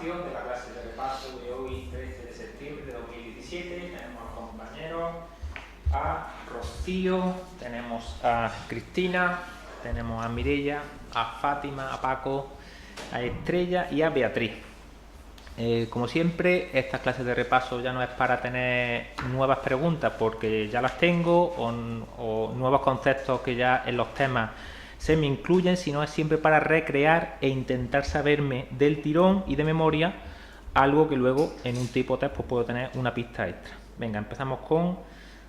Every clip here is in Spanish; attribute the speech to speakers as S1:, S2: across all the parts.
S1: continuación de la clase de repaso de hoy, 13 de septiembre de 2017. Tenemos a compañeros, a Rocío, tenemos a Cristina, tenemos a Mireia, a Fátima, a Paco, a Estrella y a Beatriz. Como siempre, estas clases de repaso ya no es para tener nuevas preguntas porque ya las tengo o nuevos conceptos que ya en los temas se me incluyen, sino es siempre para recrear e intentar saberme del tirón y de memoria algo que luego en un tipo test pues puedo tener una pista extra. Venga, empezamos con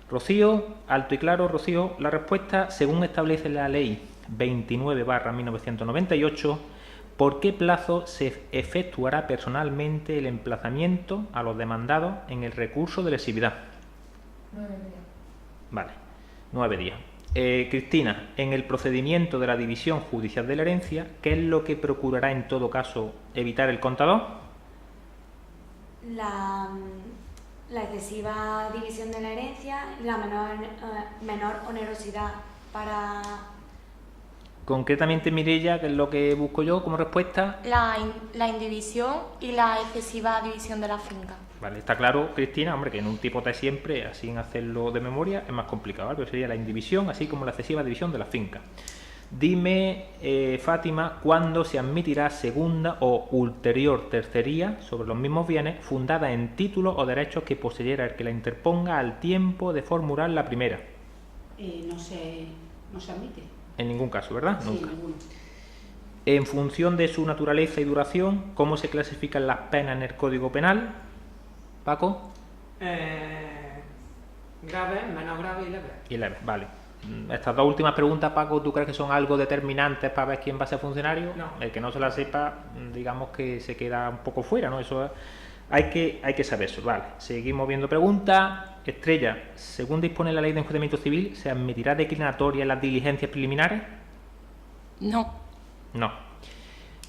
S1: Rocío. Alto y claro, Rocío. La respuesta, según establece la ley 29/1998, ¿por qué plazo se efectuará personalmente el emplazamiento a los demandados en el recurso de lesividad?
S2: 9 días.
S1: Vale, 9 días. Cristina, en el procedimiento de la división judicial de la herencia, ¿qué es lo que procurará en todo caso evitar el contador?
S2: La excesiva división de la herencia, la menor onerosidad para...
S1: Concretamente, Mireia, ¿qué es lo que busco yo como respuesta?
S3: La indivisión y la excesiva división de la finca.
S1: Vale, está claro, Cristina, hombre, que en un tipo test siempre, así en hacerlo de memoria, es más complicado, ¿vale? Pero sería la indivisión, así como la excesiva división de la finca. Dime, Fátima, ¿cuándo se admitirá segunda o ulterior tercería sobre los mismos bienes fundada en títulos o derechos que poseyera el que la interponga al tiempo de formular la primera?
S4: No se admite.
S1: En ningún caso, ¿verdad?
S4: Sí,
S1: Nunca.
S4: ninguno.
S1: En función de su naturaleza y duración, ¿cómo se clasifican las penas en el Código Penal? Paco.
S5: Grave, menos grave y leve.
S1: Y leve, vale. Estas dos últimas preguntas, Paco, ¿tú crees que son algo determinantes para ver quién va a ser funcionario?
S5: No.
S1: El que no se la sepa, digamos que se queda un poco fuera, ¿no? Eso hay que saber eso, vale. Seguimos viendo preguntas. Estrella, según dispone la ley de enjuiciamiento civil, ¿se admitirá declinatoria en las diligencias preliminares?
S3: No.
S1: No.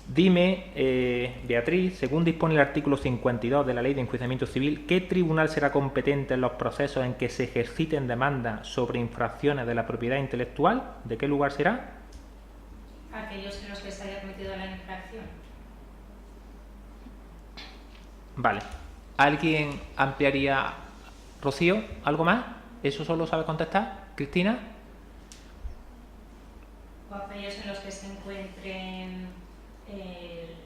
S1: Dime, Beatriz, según dispone el artículo 52 de la Ley de Enjuiciamiento Civil, ¿qué tribunal será competente en los procesos en que se ejerciten demandas sobre infracciones de la propiedad intelectual? ¿De qué lugar será?
S6: Aquellos en los que se haya cometido la infracción.
S1: Vale. ¿Alguien ampliaría? Rocío, ¿algo más? ¿Eso solo sabe contestar? ¿Cristina?
S6: O aquellos en los que se encuentren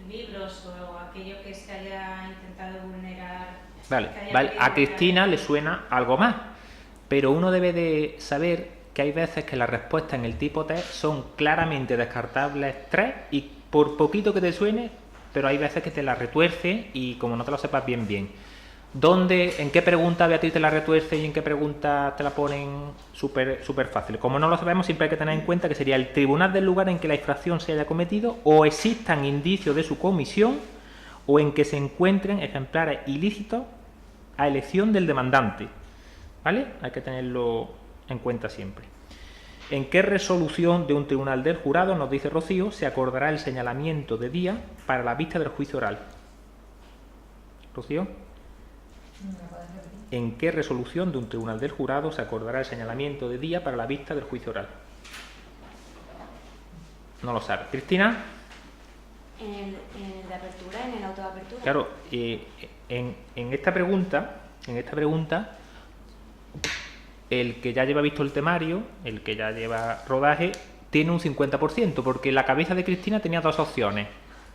S6: libros o aquello que se haya intentado vulnerar.
S1: Vale, vale. A Cristina le suena algo más, pero uno debe de saber que hay veces que las respuestas en el tipo test son claramente descartables 3 y por poquito que te suene, pero hay veces que te la retuerce y como no te lo sepas bien. ¿En qué pregunta Beatriz te la retuerce y en qué pregunta te la ponen súper fácil? Como no lo sabemos, siempre hay que tener en cuenta que sería el tribunal del lugar en que la infracción se haya cometido o existan indicios de su comisión o en que se encuentren ejemplares ilícitos a elección del demandante. ¿Vale? Hay que tenerlo en cuenta siempre. ¿En qué resolución de un tribunal del jurado, nos dice Rocío, se acordará el señalamiento de día para la vista del juicio oral? Rocío. ¿En qué resolución de un tribunal del jurado se acordará el señalamiento de día para la vista del juicio oral? No lo sabe. ¿Cristina?
S2: En el de apertura, en el auto de apertura.
S1: Claro, en esta pregunta, el que ya lleva visto el temario, el que ya lleva rodaje, tiene un 50%, porque la cabeza de Cristina tenía dos opciones.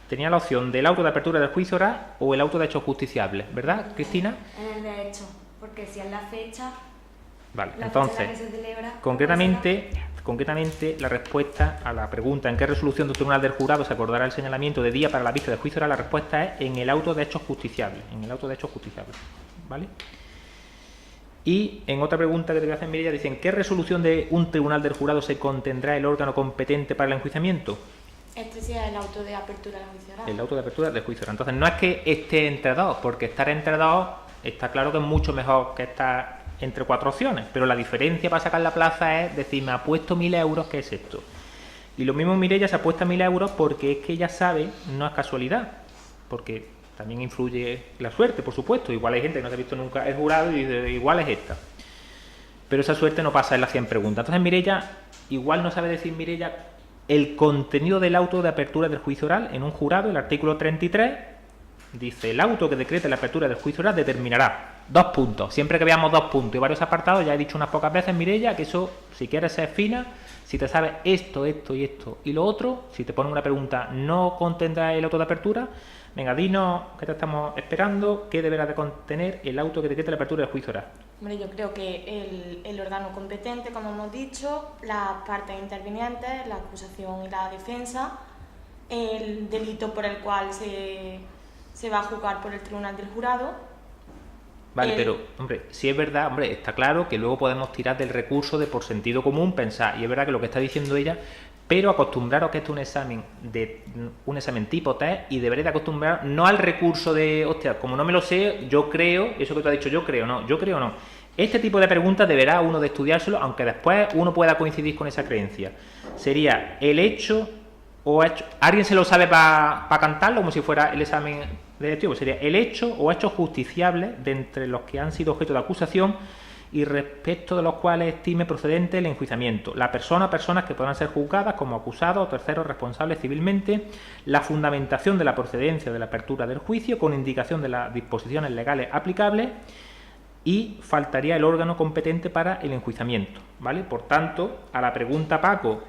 S1: Tenía la opción del auto de apertura del juicio oral o el auto de hechos justiciables, ¿verdad, Cristina?
S2: En el de hecho, porque si es la fecha...
S1: Vale,
S2: la
S1: entonces,
S2: fecha en la que se celebra,
S1: concretamente la respuesta a la pregunta ¿en qué resolución del tribunal del jurado se acordará el señalamiento de día para la vista del juicio oral? La respuesta es en el auto de hechos justiciables, ¿vale? Y en otra pregunta que te voy a hacer, Mireia, dicen ¿qué resolución de un tribunal del jurado se contendrá el órgano competente para el enjuiciamiento?
S3: Este sí es el auto de apertura del juicio oral.
S1: El auto de apertura del juicio oral. Entonces no es que esté entre dos, porque estar entre dos está claro que es mucho mejor que estar entre 4 opciones, pero la diferencia para sacar la plaza es decir, me apuesto 1.000 euros, ¿qué es esto? Y lo mismo Mireia se apuesta 1.000 euros porque es que ella sabe, no es casualidad, porque también influye la suerte, por supuesto. Igual hay gente que no se ha visto nunca el jurado y dice, igual es esta. Pero esa suerte no pasa en las 100 preguntas. Entonces Mireia, igual no sabe decir Mireia el contenido del auto de apertura del juicio oral en un jurado, el artículo 33 Dice, el auto que decrete la apertura del juicio oral determinará 2 puntos. Siempre que veamos 2 puntos y varios apartados, ya he dicho unas pocas veces, Mireia, que eso, si quieres ser fina, si te sabes esto, esto y esto y lo otro, si te ponen una pregunta, no contendrá el auto de apertura. Venga, dinos, que te estamos esperando, qué deberá de contener el auto que decrete la apertura del juicio oral.
S3: Hombre, yo creo que el órgano competente, como hemos dicho, las partes intervinientes, la acusación y la defensa, el delito por el cual se va a juzgar por el tribunal del jurado.
S1: Vale, pero, hombre, si es verdad, hombre, está claro que luego podemos tirar del recurso de por sentido común, pensar, y es verdad que lo que está diciendo ella, pero acostumbraros que esto es un examen tipo test y deberéis de acostumbrar no al recurso de, hostia, como no me lo sé, yo creo, eso que tú has dicho, yo creo no. Este tipo de preguntas deberá uno de estudiárselo, aunque después uno pueda coincidir con esa creencia. Sería el hecho o hecho, ¿alguien se lo sabe para cantarlo como si fuera el examen directivo? Pues sería el hecho o hechos justiciables de entre los que han sido objeto de acusación y respecto de los cuales estime procedente el enjuiciamiento, la persona o personas que podrán ser juzgadas como acusados o terceros responsables civilmente, la fundamentación de la procedencia de la apertura del juicio con indicación de las disposiciones legales aplicables y faltaría el órgano competente para el enjuiciamiento, ¿vale? Por tanto, a la pregunta, Paco,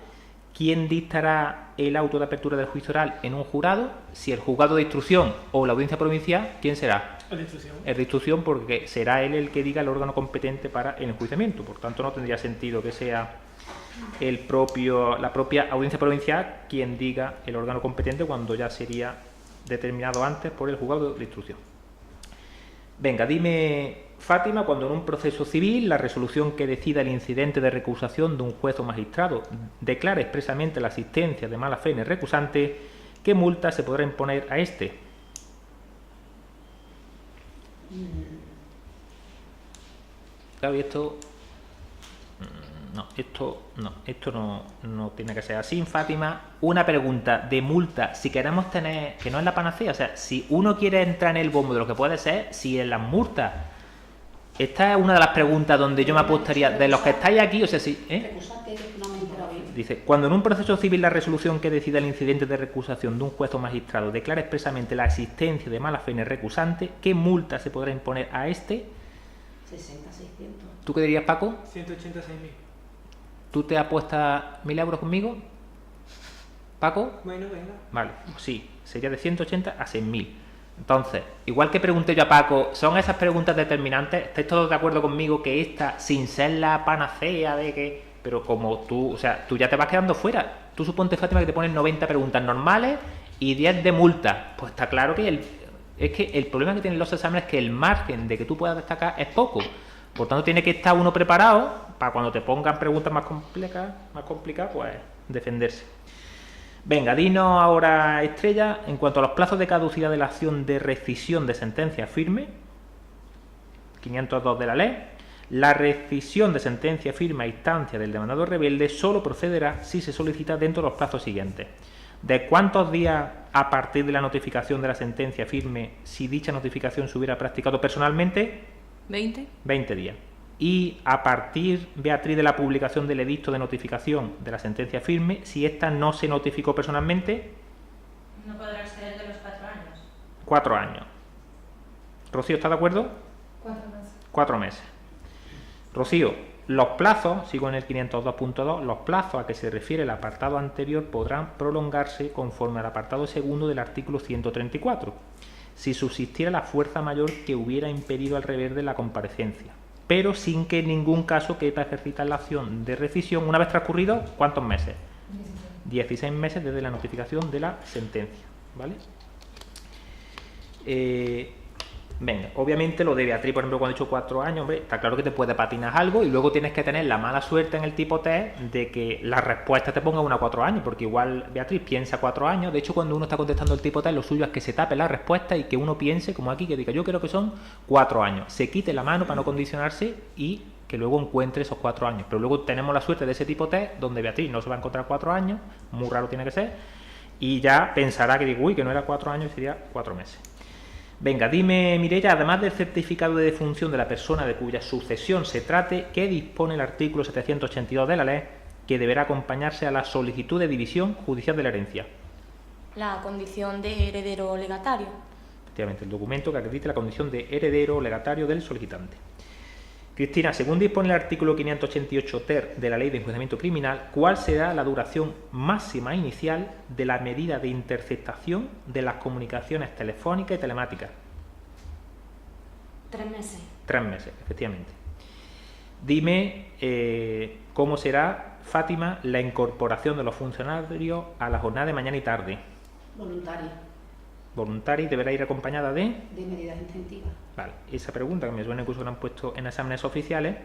S1: ¿quién dictará el auto de apertura del juicio oral en un jurado? Si el juzgado de instrucción o la audiencia provincial, ¿quién será? El de instrucción, porque será él el que diga el órgano competente para el enjuiciamiento. Por tanto, no tendría sentido que sea la propia audiencia provincial quien diga el órgano competente cuando ya sería determinado antes por el juzgado de instrucción. Venga, dime, Fátima, cuando en un proceso civil la resolución que decida el incidente de recusación de un juez o magistrado declara expresamente la existencia de mala fe en el recusante, ¿qué multa se podrá imponer a éste? Claro, y esto no tiene que ser así, Fátima. Una pregunta de multa, si queremos tener, que no es la panacea, o sea, si uno quiere entrar en el bombo de lo que puede ser, si en las multas, esta es una de las preguntas donde yo me apostaría, de los que estáis aquí, o sea, si, dice, cuando en un proceso civil la resolución que decida el incidente de recusación de un juez o magistrado declara expresamente la existencia de mala fe en el recusante, ¿qué multa se podrá imponer a este?
S4: 60, 600.
S1: ¿Tú qué dirías, Paco?
S5: 186.000.
S1: ¿Tú te apuestas 1.000 euros conmigo? ¿Paco?
S5: Bueno, venga.
S1: Vale, sí, sería de 180 a 6.000. Entonces, igual que pregunté yo a Paco, ¿son esas preguntas determinantes? ¿Estáis todos de acuerdo conmigo que esta, sin ser la panacea de que... Pero como tú, o sea, tú ya te vas quedando fuera. Tú suponte, Fátima, que te ponen 90 preguntas normales y 10 de multa. Pues está claro que el problema que tienen los exámenes es que el margen de que tú puedas destacar es poco. Por tanto, tiene que estar uno preparado para cuando te pongan preguntas más complicadas, pues defenderse. Venga, dinos ahora, Estrella, en cuanto a los plazos de caducidad de la acción de rescisión de sentencia firme, 502 de la ley, la rescisión de sentencia firme a instancia del demandado rebelde solo procederá si se solicita dentro de los plazos siguientes. ¿De cuántos días a partir de la notificación de la sentencia firme, si dicha notificación se hubiera practicado personalmente? 20 días. Y a partir, Beatriz, de la publicación del edicto de notificación de la sentencia firme, si ésta no se notificó personalmente,
S6: No podrá ser el de los 4 años.
S1: 4 años. Rocío, ¿está de acuerdo?
S6: 4 meses.
S1: 4 meses. Rocío, los plazos, sigo en el 502.2, los plazos a que se refiere el apartado anterior podrán prolongarse conforme al apartado segundo del artículo 134, si subsistiera la fuerza mayor que hubiera impedido al reverde la comparecencia, pero sin que en ningún caso quepa ejercitar la acción de rescisión una vez transcurrido, ¿cuántos meses? 16 meses desde la notificación de la sentencia, ¿vale? Venga, obviamente lo de Beatriz, por ejemplo, cuando he dicho 4 años, hombre, está claro que te puede patinar algo y luego tienes que tener la mala suerte en el tipo test de que la respuesta te ponga 1 a 4 años, porque igual Beatriz piensa 4 años. De hecho, cuando uno está contestando el tipo test, lo suyo es que se tape la respuesta y que uno piense, como aquí, que diga, yo creo que son 4 años. Se quite la mano para no condicionarse y que luego encuentre esos 4 años. Pero luego tenemos la suerte de ese tipo test donde Beatriz no se va a encontrar 4 años, muy raro tiene que ser, y ya pensará que digo, uy, que no era 4 años, sería 4 meses. Venga, dime, Mireia, además del certificado de defunción de la persona de cuya sucesión se trate, ¿qué dispone el artículo 782 de la ley que deberá acompañarse a la solicitud de división judicial de la herencia?
S3: La condición de heredero legatario.
S1: Efectivamente, el documento que acredite la condición de heredero o legatario del solicitante. Cristina, según dispone el artículo 588 ter de la Ley de Enjuiciamiento Criminal, ¿cuál será la duración máxima inicial de la medida de interceptación de las comunicaciones telefónicas y telemáticas?
S2: 3 meses.
S1: 3 meses, efectivamente. Dime cómo será, Fátima, la incorporación de los funcionarios a la jornada de mañana y tarde.
S4: Voluntaria,
S1: Voluntaria y deberá ir acompañada de...
S4: de medidas incentivas.
S1: Vale, esa pregunta que me suena incluso que la han puesto en exámenes oficiales,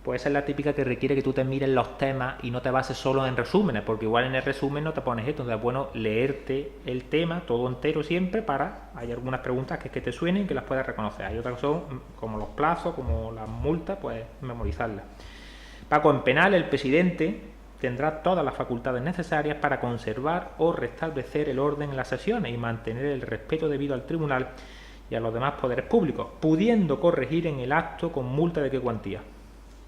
S1: pues esa es la típica que requiere que tú te mires los temas y no te bases solo en resúmenes, porque igual en el resumen no te pones esto. Entonces es bueno leerte el tema todo entero siempre para... Hay algunas preguntas que te suenen y que las puedas reconocer. Hay otras que son como los plazos, como las multas, pues memorizarlas. Paco, en penal el presidente tendrá todas las facultades necesarias para conservar o restablecer el orden en las sesiones y mantener el respeto debido al tribunal y a los demás poderes públicos, pudiendo corregir en el acto con multa de qué cuantía.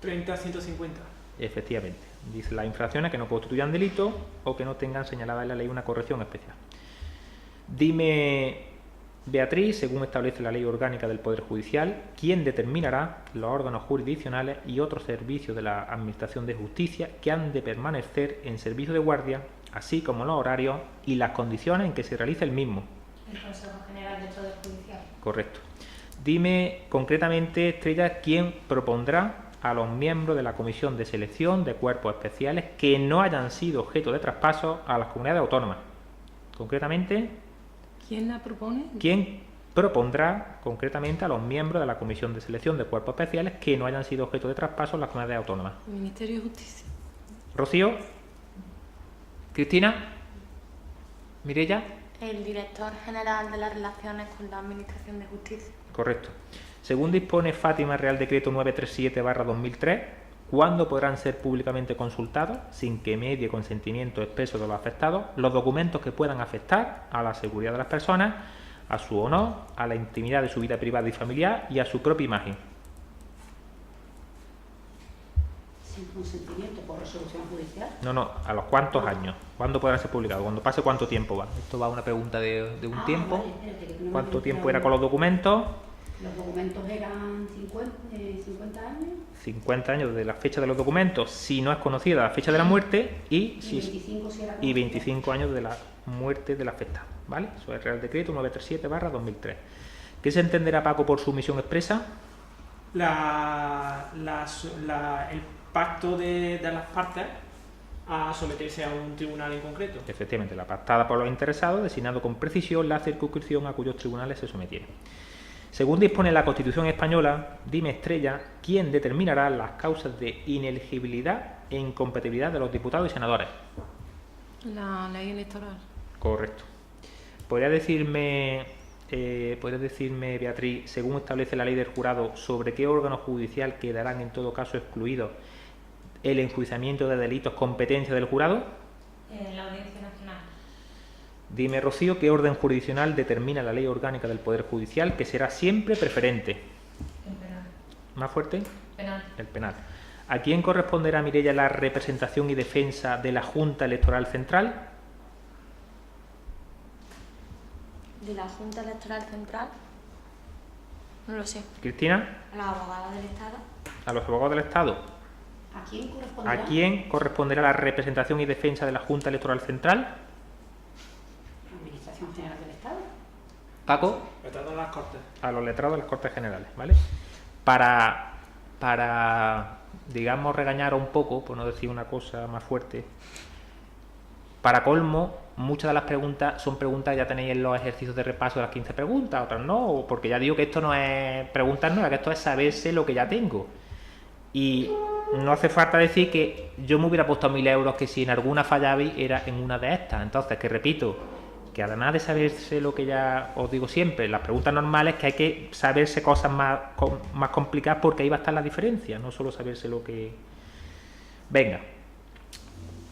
S5: 30 a 150.
S1: Efectivamente. Dice las infracciones que no constituyan delito o que no tengan señalada en la ley una corrección especial. Dime, Beatriz, según establece la Ley Orgánica del Poder Judicial, ¿quién determinará los órganos jurisdiccionales y otros servicios de la Administración de Justicia que han de permanecer en servicio de guardia, así como los horarios y las condiciones en que se realice el mismo?
S6: El Consejo General del Poder Judicial.
S1: Correcto. Dime concretamente, Estrella, quién propondrá a los miembros de la Comisión de Selección de Cuerpos Especiales que no hayan sido objeto de traspaso a las comunidades autónomas. Concretamente,
S7: ¿Quién la propone?
S1: ¿quién propondrá concretamente a los miembros de la Comisión de Selección de Cuerpos Especiales que no hayan sido objeto de traspaso a las comunidades autónomas?
S7: El Ministerio de Justicia.
S1: Rocío, Cristina, Mireia.
S3: El director general de las relaciones con la Administración de Justicia.
S1: Correcto. Según dispone Fátima Real Decreto 937/2003, ¿cuándo podrán ser públicamente consultados, sin que medie consentimiento expreso de los afectados, los documentos que puedan afectar a la seguridad de las personas, a su honor, a la intimidad de su vida privada y familiar y a su propia imagen?
S4: Sin consentimiento por resolución judicial.
S1: No, ¿a los cuántos años? ¿Cuándo podrán ser publicados? ¿Cuándo pase cuánto tiempo va? Esto va a una pregunta de un tiempo.
S4: Vale, espérate, que no me
S1: ¿Cuánto
S4: he
S1: tiempo
S4: enterado.
S1: era con los documentos?
S4: Los documentos eran 50 años
S1: 50 años de la fecha de los documentos, si no es conocida la fecha de la muerte, y,
S4: y
S1: si,
S4: 25 si era
S1: y
S4: conocida.
S1: 25 años de la muerte del afectado, ¿vale? Eso es Real Decreto 937/2003. ¿Qué se entenderá, Paco, por sumisión expresa?
S5: El pacto de las partes a someterse a un tribunal en concreto.
S1: Efectivamente, la pactada por los interesados, designando con precisión la circunscripción a cuyos tribunales se sometiera. Según dispone la Constitución española, dime, Estrella, ¿quién determinará las causas de inelegibilidad e incompatibilidad de los diputados y senadores?
S7: La ley electoral.
S1: Correcto. ¿Podría decirme, Beatriz, según establece la ley del jurado, sobre qué órgano judicial quedarán en todo caso excluidos el enjuiciamiento de delitos competencia del jurado?
S6: La Audiencia Nacional.
S1: Dime, Rocío, ¿qué orden jurisdiccional determina la ley orgánica del Poder Judicial que será siempre preferente?
S6: El penal.
S1: ¿Más fuerte?
S6: Penal.
S1: El penal. ¿A quién corresponderá, Mireia, la representación y defensa de la Junta Electoral Central?
S3: De la Junta Electoral Central. No lo sé.
S1: Cristina,
S2: A los abogados del Estado.
S1: a los abogados del Estado.
S4: ¿A quién corresponderá?
S1: ¿A quién corresponderá la representación y defensa de la Junta Electoral Central?
S4: La Administración General del Estado.
S1: Paco.
S5: Letrado en las Cortes.
S1: A los letrados de las Cortes Generales, ¿vale? Para digamos, regañar un poco, por no decir una cosa más fuerte, para colmo, muchas de las preguntas son preguntas que ya tenéis en los ejercicios de repaso de las 15 preguntas, otras no, porque ya digo que esto no es preguntas nuevas, que esto es saberse lo que ya tengo. Y no hace falta decir que yo me hubiera puesto 1.000 euros que si en alguna fallabais era en una de estas. Entonces, que repito, que además de saberse lo que ya os digo siempre, las preguntas normales, que hay que saberse cosas más complicadas porque ahí va a estar la diferencia, no solo saberse lo que... Venga.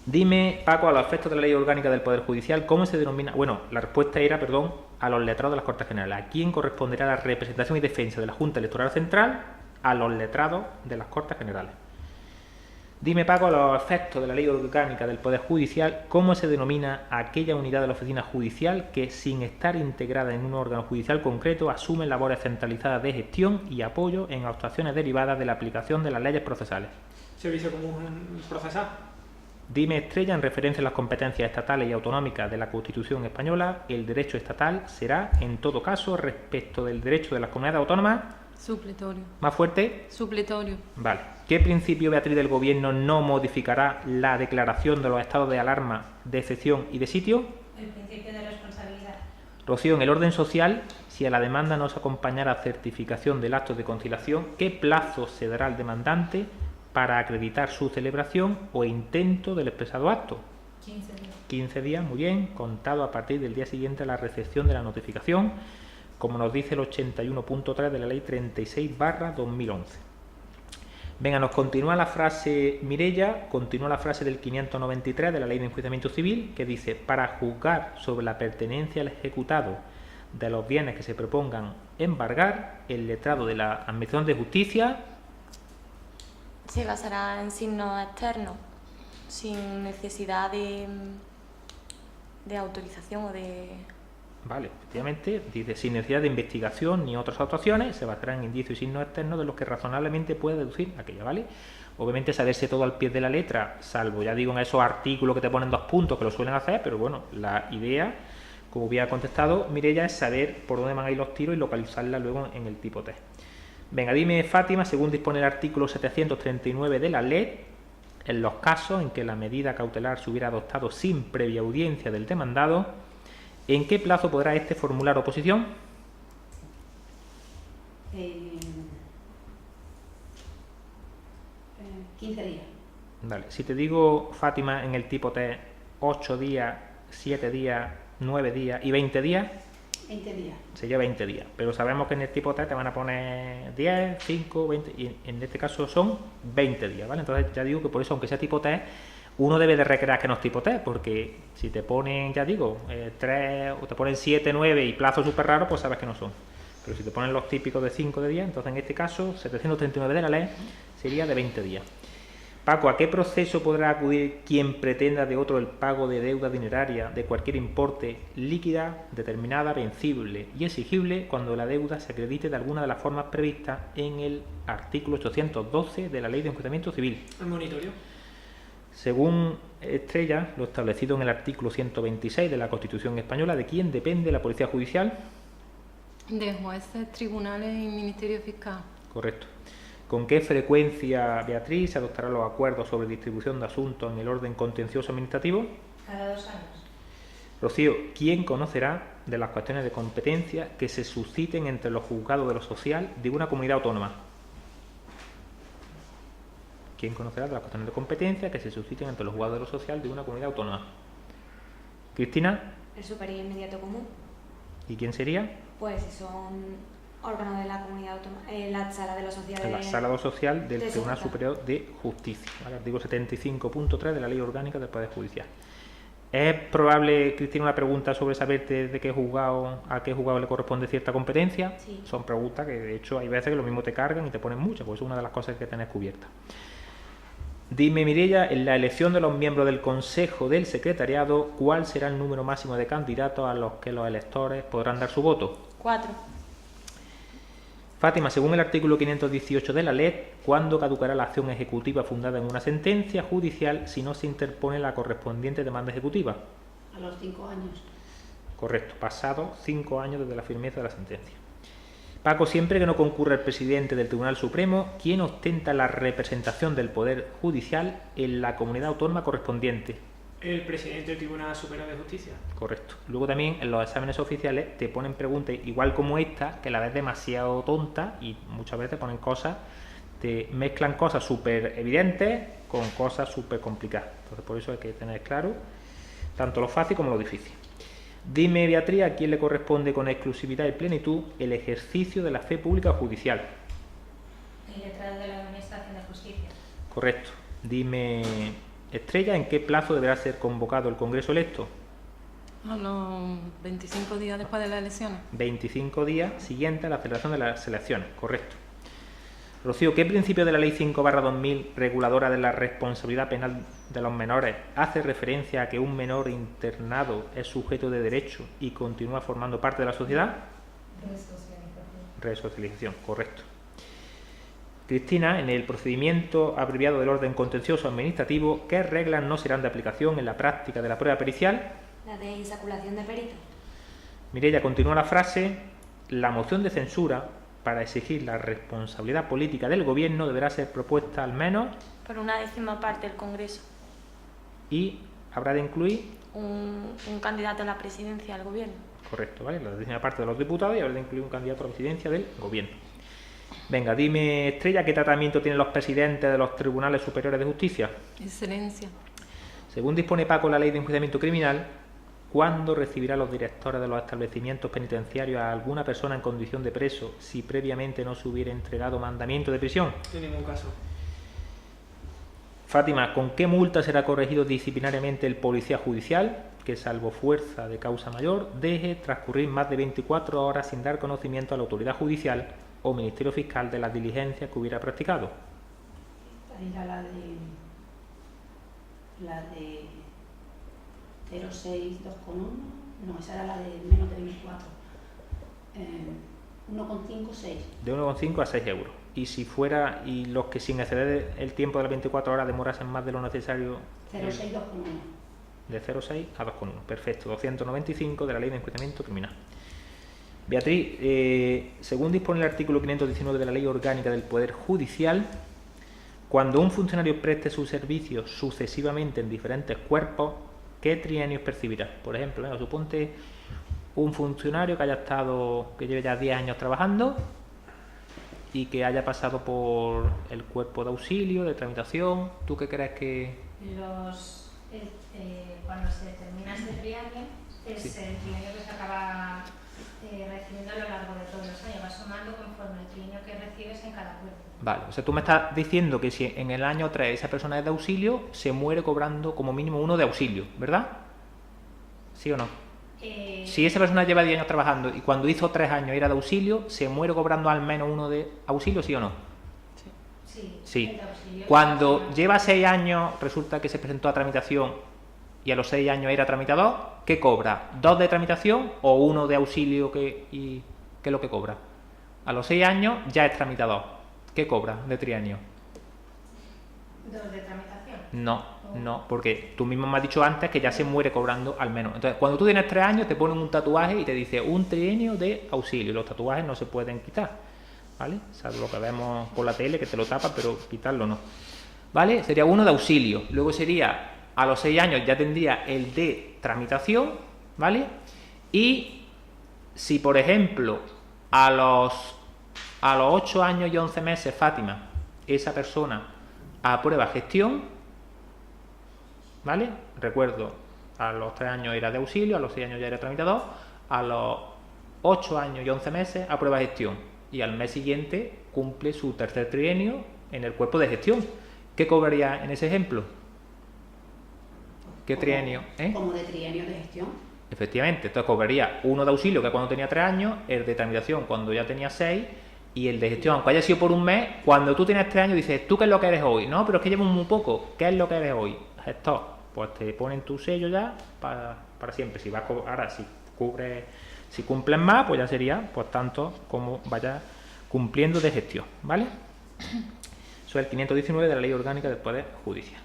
S1: Dime, Paco, a los efectos de la ley orgánica del Poder Judicial, ¿cómo se denomina? Bueno, la respuesta era, a los letrados de las Cortes Generales. ¿A quién corresponderá la representación y defensa de la Junta Electoral Central? A los letrados de las Cortes Generales. Dime, Paco, a los efectos de la Ley Orgánica del Poder Judicial, ¿cómo se denomina aquella unidad de la oficina judicial que, sin estar integrada en un órgano judicial concreto, asume labores centralizadas de gestión y apoyo en actuaciones derivadas de la aplicación de las leyes procesales?
S5: Servicio común procesal.
S1: Dime, Estrella, en referencia a las competencias estatales y autonómicas de la Constitución española, el derecho estatal será, en todo caso, respecto del derecho de las comunidades autónomas...
S7: Supletorio.
S1: ¿Más fuerte?
S7: Supletorio.
S1: Vale. ¿Qué principio, Beatriz, del Gobierno no modificará la declaración de los estados de alarma, de excepción y de sitio?
S6: El principio de responsabilidad.
S1: Rocío, en el orden social, si a la demanda no se acompañara certificación del acto de conciliación, ¿qué plazo se dará al demandante para acreditar su celebración o intento del expresado acto?
S6: 15 días.
S1: 15 días, muy bien, contado a partir del día siguiente a la recepción de la notificación, como nos dice el 81.3 de la Ley 36/2011. Venga, nos continúa la frase Mireia, continúa la frase del 593 de la Ley de Enjuiciamiento Civil, que dice: para juzgar sobre la pertenencia al ejecutado de los bienes que se propongan embargar, el letrado de la Administración de Justicia
S3: Se basará en signos externos, sin necesidad de autorización o de...
S1: Vale, efectivamente, dice, sin necesidad de investigación ni otras actuaciones, se basará en indicios y signos externos de los que razonablemente puede deducir aquella, ¿vale? Obviamente saberse todo al pie de la letra, salvo, ya digo, en esos artículos que te ponen 2 puntos, que lo suelen hacer, pero bueno, la idea, como bien ha contestado Mireia, es saber por dónde van a ir los tiros y localizarla luego en el tipo test. Venga, dime, Fátima, según dispone el artículo 739 de la ley, en los casos en que la medida cautelar se hubiera adoptado sin previa audiencia del demandado, ¿en qué plazo podrá éste formular oposición?
S4: 15 días.
S1: Vale, si te digo, Fátima, en el tipo T, 8 días, 7 días, 9 días y 20 días,
S4: 20 días.
S1: sería 20 días. Pero sabemos que en el tipo T te van a poner 10, 5, 20, y en este caso son 20 días, ¿vale? Entonces ya digo que por eso, aunque sea tipo T, uno debe de recrear que no es tipo T, porque si te ponen, ya digo, 3 o te ponen 7, 9 y plazos súper raros, pues sabes que no son. Pero si te ponen los típicos de 5 de 10, entonces en este caso, 739 de la ley sería de 20 días. Paco, ¿a qué proceso podrá acudir quien pretenda de otro el pago de deuda dineraria de cualquier importe líquida, determinada, vencible y exigible cuando la deuda se acredite de alguna de las formas previstas en el artículo 812 de la Ley de Enjuiciamiento Civil?
S5: El monitorio.
S1: Según Estrella, lo establecido en el artículo 126 de la Constitución Española, ¿de quién depende la Policía Judicial?
S7: De jueces, tribunales y Ministerio Fiscal.
S1: Correcto. ¿Con qué frecuencia, Beatriz, se adoptarán los acuerdos sobre distribución de asuntos en el orden contencioso administrativo?
S6: Cada 2 años.
S1: Rocío, ¿quién conocerá de las cuestiones de competencia que se susciten entre los juzgados de lo social de una comunidad autónoma? ¿Quién conocerá de las cuestiones de competencia que se susciten entre los juzgados de lo social de una comunidad autónoma? Cristina,
S2: El superior inmediato común,
S1: ¿y quién sería?
S2: pues si son órganos de la comunidad autónoma, la sala de lo social.
S1: En la Sala de lo Social del
S2: de
S1: Tribunal
S2: Secretaría.
S1: Superior de Justicia, ¿vale? Artículo 75.3 de la Ley Orgánica del Poder Judicial. ¿Es probable, Cristina, una pregunta sobre saberte de qué juzgado, a qué juzgado le corresponde cierta competencia?
S2: Sí.
S1: Son preguntas que, de hecho, hay veces que lo mismo te cargan y te ponen muchas, pues es una de las cosas que tenés cubiertas. Dime, Mireia, en la elección de los miembros del Consejo del Secretariado, ¿cuál será el número máximo de candidatos a los que los electores podrán dar su voto?
S3: 4.
S1: Fátima, según el artículo 518 de la ley, ¿cuándo caducará la acción ejecutiva fundada en una sentencia judicial si no se interpone la correspondiente demanda ejecutiva?
S4: A los 5 años.
S1: Correcto, pasados 5 años desde la firmeza de la sentencia. Paco, siempre que no concurra el presidente del Tribunal Supremo, ¿quién ostenta la representación del Poder Judicial en la comunidad autónoma correspondiente?
S5: El presidente del Tribunal Superior de Justicia.
S1: Correcto. Luego también en los exámenes oficiales te ponen preguntas igual como esta, que la ves demasiado tonta y muchas veces ponen cosas, te mezclan cosas súper evidentes con cosas súper complicadas. Entonces por eso hay que tener claro tanto lo fácil como lo difícil. Dime, Beatriz, ¿a quién le corresponde con exclusividad y plenitud el ejercicio de la fe pública judicial?
S6: El letrado de la Administración de Justicia.
S1: Correcto. Dime, Estrella, ¿en qué plazo deberá ser convocado el Congreso electo?
S7: A los 25 días después de las elecciones.
S1: 25 días siguientes a la celebración de las elecciones, correcto. Rocío, ¿qué principio de la Ley 5/2000, reguladora de la responsabilidad penal de los menores, hace referencia a que un menor internado es sujeto de derecho y continúa formando parte de la sociedad? Resocialización, correcto. Cristina, en el procedimiento abreviado del orden contencioso administrativo, ¿qué reglas no serán de aplicación en la práctica de la prueba pericial?
S2: La de insaculación de perito.
S1: Mireia, continúa la frase. La moción de censura para exigir la responsabilidad política del Gobierno deberá ser propuesta al menos
S3: Por una 10ª parte del Congreso.
S1: y habrá de incluir,
S3: Un candidato a la presidencia del Gobierno.
S1: correcto, ¿vale? La 10ª parte de los diputados y habrá de incluir un candidato a la presidencia del Gobierno. Venga, dime, Estrella, ¿qué tratamiento tienen los presidentes de los tribunales superiores de justicia?
S7: Excelencia.
S1: Según dispone Paco la Ley de Enjuiciamiento Criminal, ¿cuándo recibirá los directores de los establecimientos penitenciarios a alguna persona en condición de preso si previamente no se hubiera entregado mandamiento de prisión?
S5: En ningún caso.
S1: Fátima, ¿con qué multa será corregido disciplinariamente el policía judicial que, salvo fuerza de causa mayor, deje transcurrir más de 24 horas sin dar conocimiento a la autoridad judicial o Ministerio Fiscal de las diligencias que hubiera practicado?
S4: Esta era la de 0,6,2,1. No, esa era la de menos de 24. 1,5, 6.
S1: De 1,5 a 6 euros. Y si fuera, y los que sin exceder el tiempo de las 24 horas demorasen más de lo necesario,
S4: 0,6, 2,1.
S1: de 0,6 a 2,1. Perfecto, 295 de la Ley de Enjuiciamiento Criminal. Beatriz, según dispone el artículo 519 de la Ley Orgánica del Poder Judicial, cuando un funcionario preste sus servicios sucesivamente en diferentes cuerpos, ¿qué trienios percibirá? Por ejemplo, suponte un funcionario que lleve ya 10 años trabajando y que haya pasado por el cuerpo de auxilio, de tramitación. ¿Tú qué crees que...?
S6: Cuando se termina ese trienio, es
S1: Sí.
S6: el trienio que se acaba recibiendo a lo largo de todos los años, va sumando conforme el trienio que recibes en cada cuerpo.
S1: Vale, o sea, tú me estás diciendo que si en el año 3 esa persona es de auxilio, se muere cobrando como mínimo uno de auxilio, ¿verdad? ¿Sí o no? Si esa persona lleva 10 años trabajando y cuando hizo 3 años era de auxilio, ¿se muere cobrando al menos uno de auxilio, sí o no? Sí.
S6: el de auxilio.
S1: Cuando lleva 6 años, resulta que se presentó a tramitación y a los 6 años era tramitador, ¿qué cobra? ¿2 de tramitación o 1 de auxilio? ¿Qué es lo que cobra? A los 6 años ya es tramitador. ¿Qué cobra de trienio?
S6: 2 de tramitación.
S1: No, porque tú mismo me has dicho antes que ya se muere cobrando al menos. Entonces, cuando tú tienes 3 años, te ponen un tatuaje y te dice un trienio de auxilio. Los tatuajes no se pueden quitar, ¿vale? Salvo lo que vemos por la tele, que te lo tapa, pero quitarlo no. ¿Vale? Sería uno de auxilio. Luego sería, a los 6 años ya tendría el de tramitación, ¿vale? Y si, por ejemplo, a los 8 años y 11 meses, Fátima, esa persona aprueba gestión, ¿vale? Recuerdo, a los 3 años era de auxilio, a los 6 años ya era tramitador, a los 8 años y 11 meses aprueba gestión y al mes siguiente cumple su tercer trienio en el cuerpo de gestión. ¿Qué cobraría en ese ejemplo? ¿Qué trienio?
S4: Como de trienio de gestión.
S1: Efectivamente, entonces cobraría uno de auxilio, que cuando tenía 3 años, el de tramitación cuando ya tenía 6, y el de gestión, aunque haya sido por un mes, cuando tú tienes 3 años dices, ¿tú qué es lo que eres hoy? No, pero es que llevo muy poco. ¿Qué es lo que eres hoy? Gestor. Pues te ponen tu sello ya para siempre. Si vas ahora, si cumples más, pues ya sería, pues tanto como vayas cumpliendo de gestión, ¿vale? Eso es el 519 de la Ley Orgánica del Poder Judicial.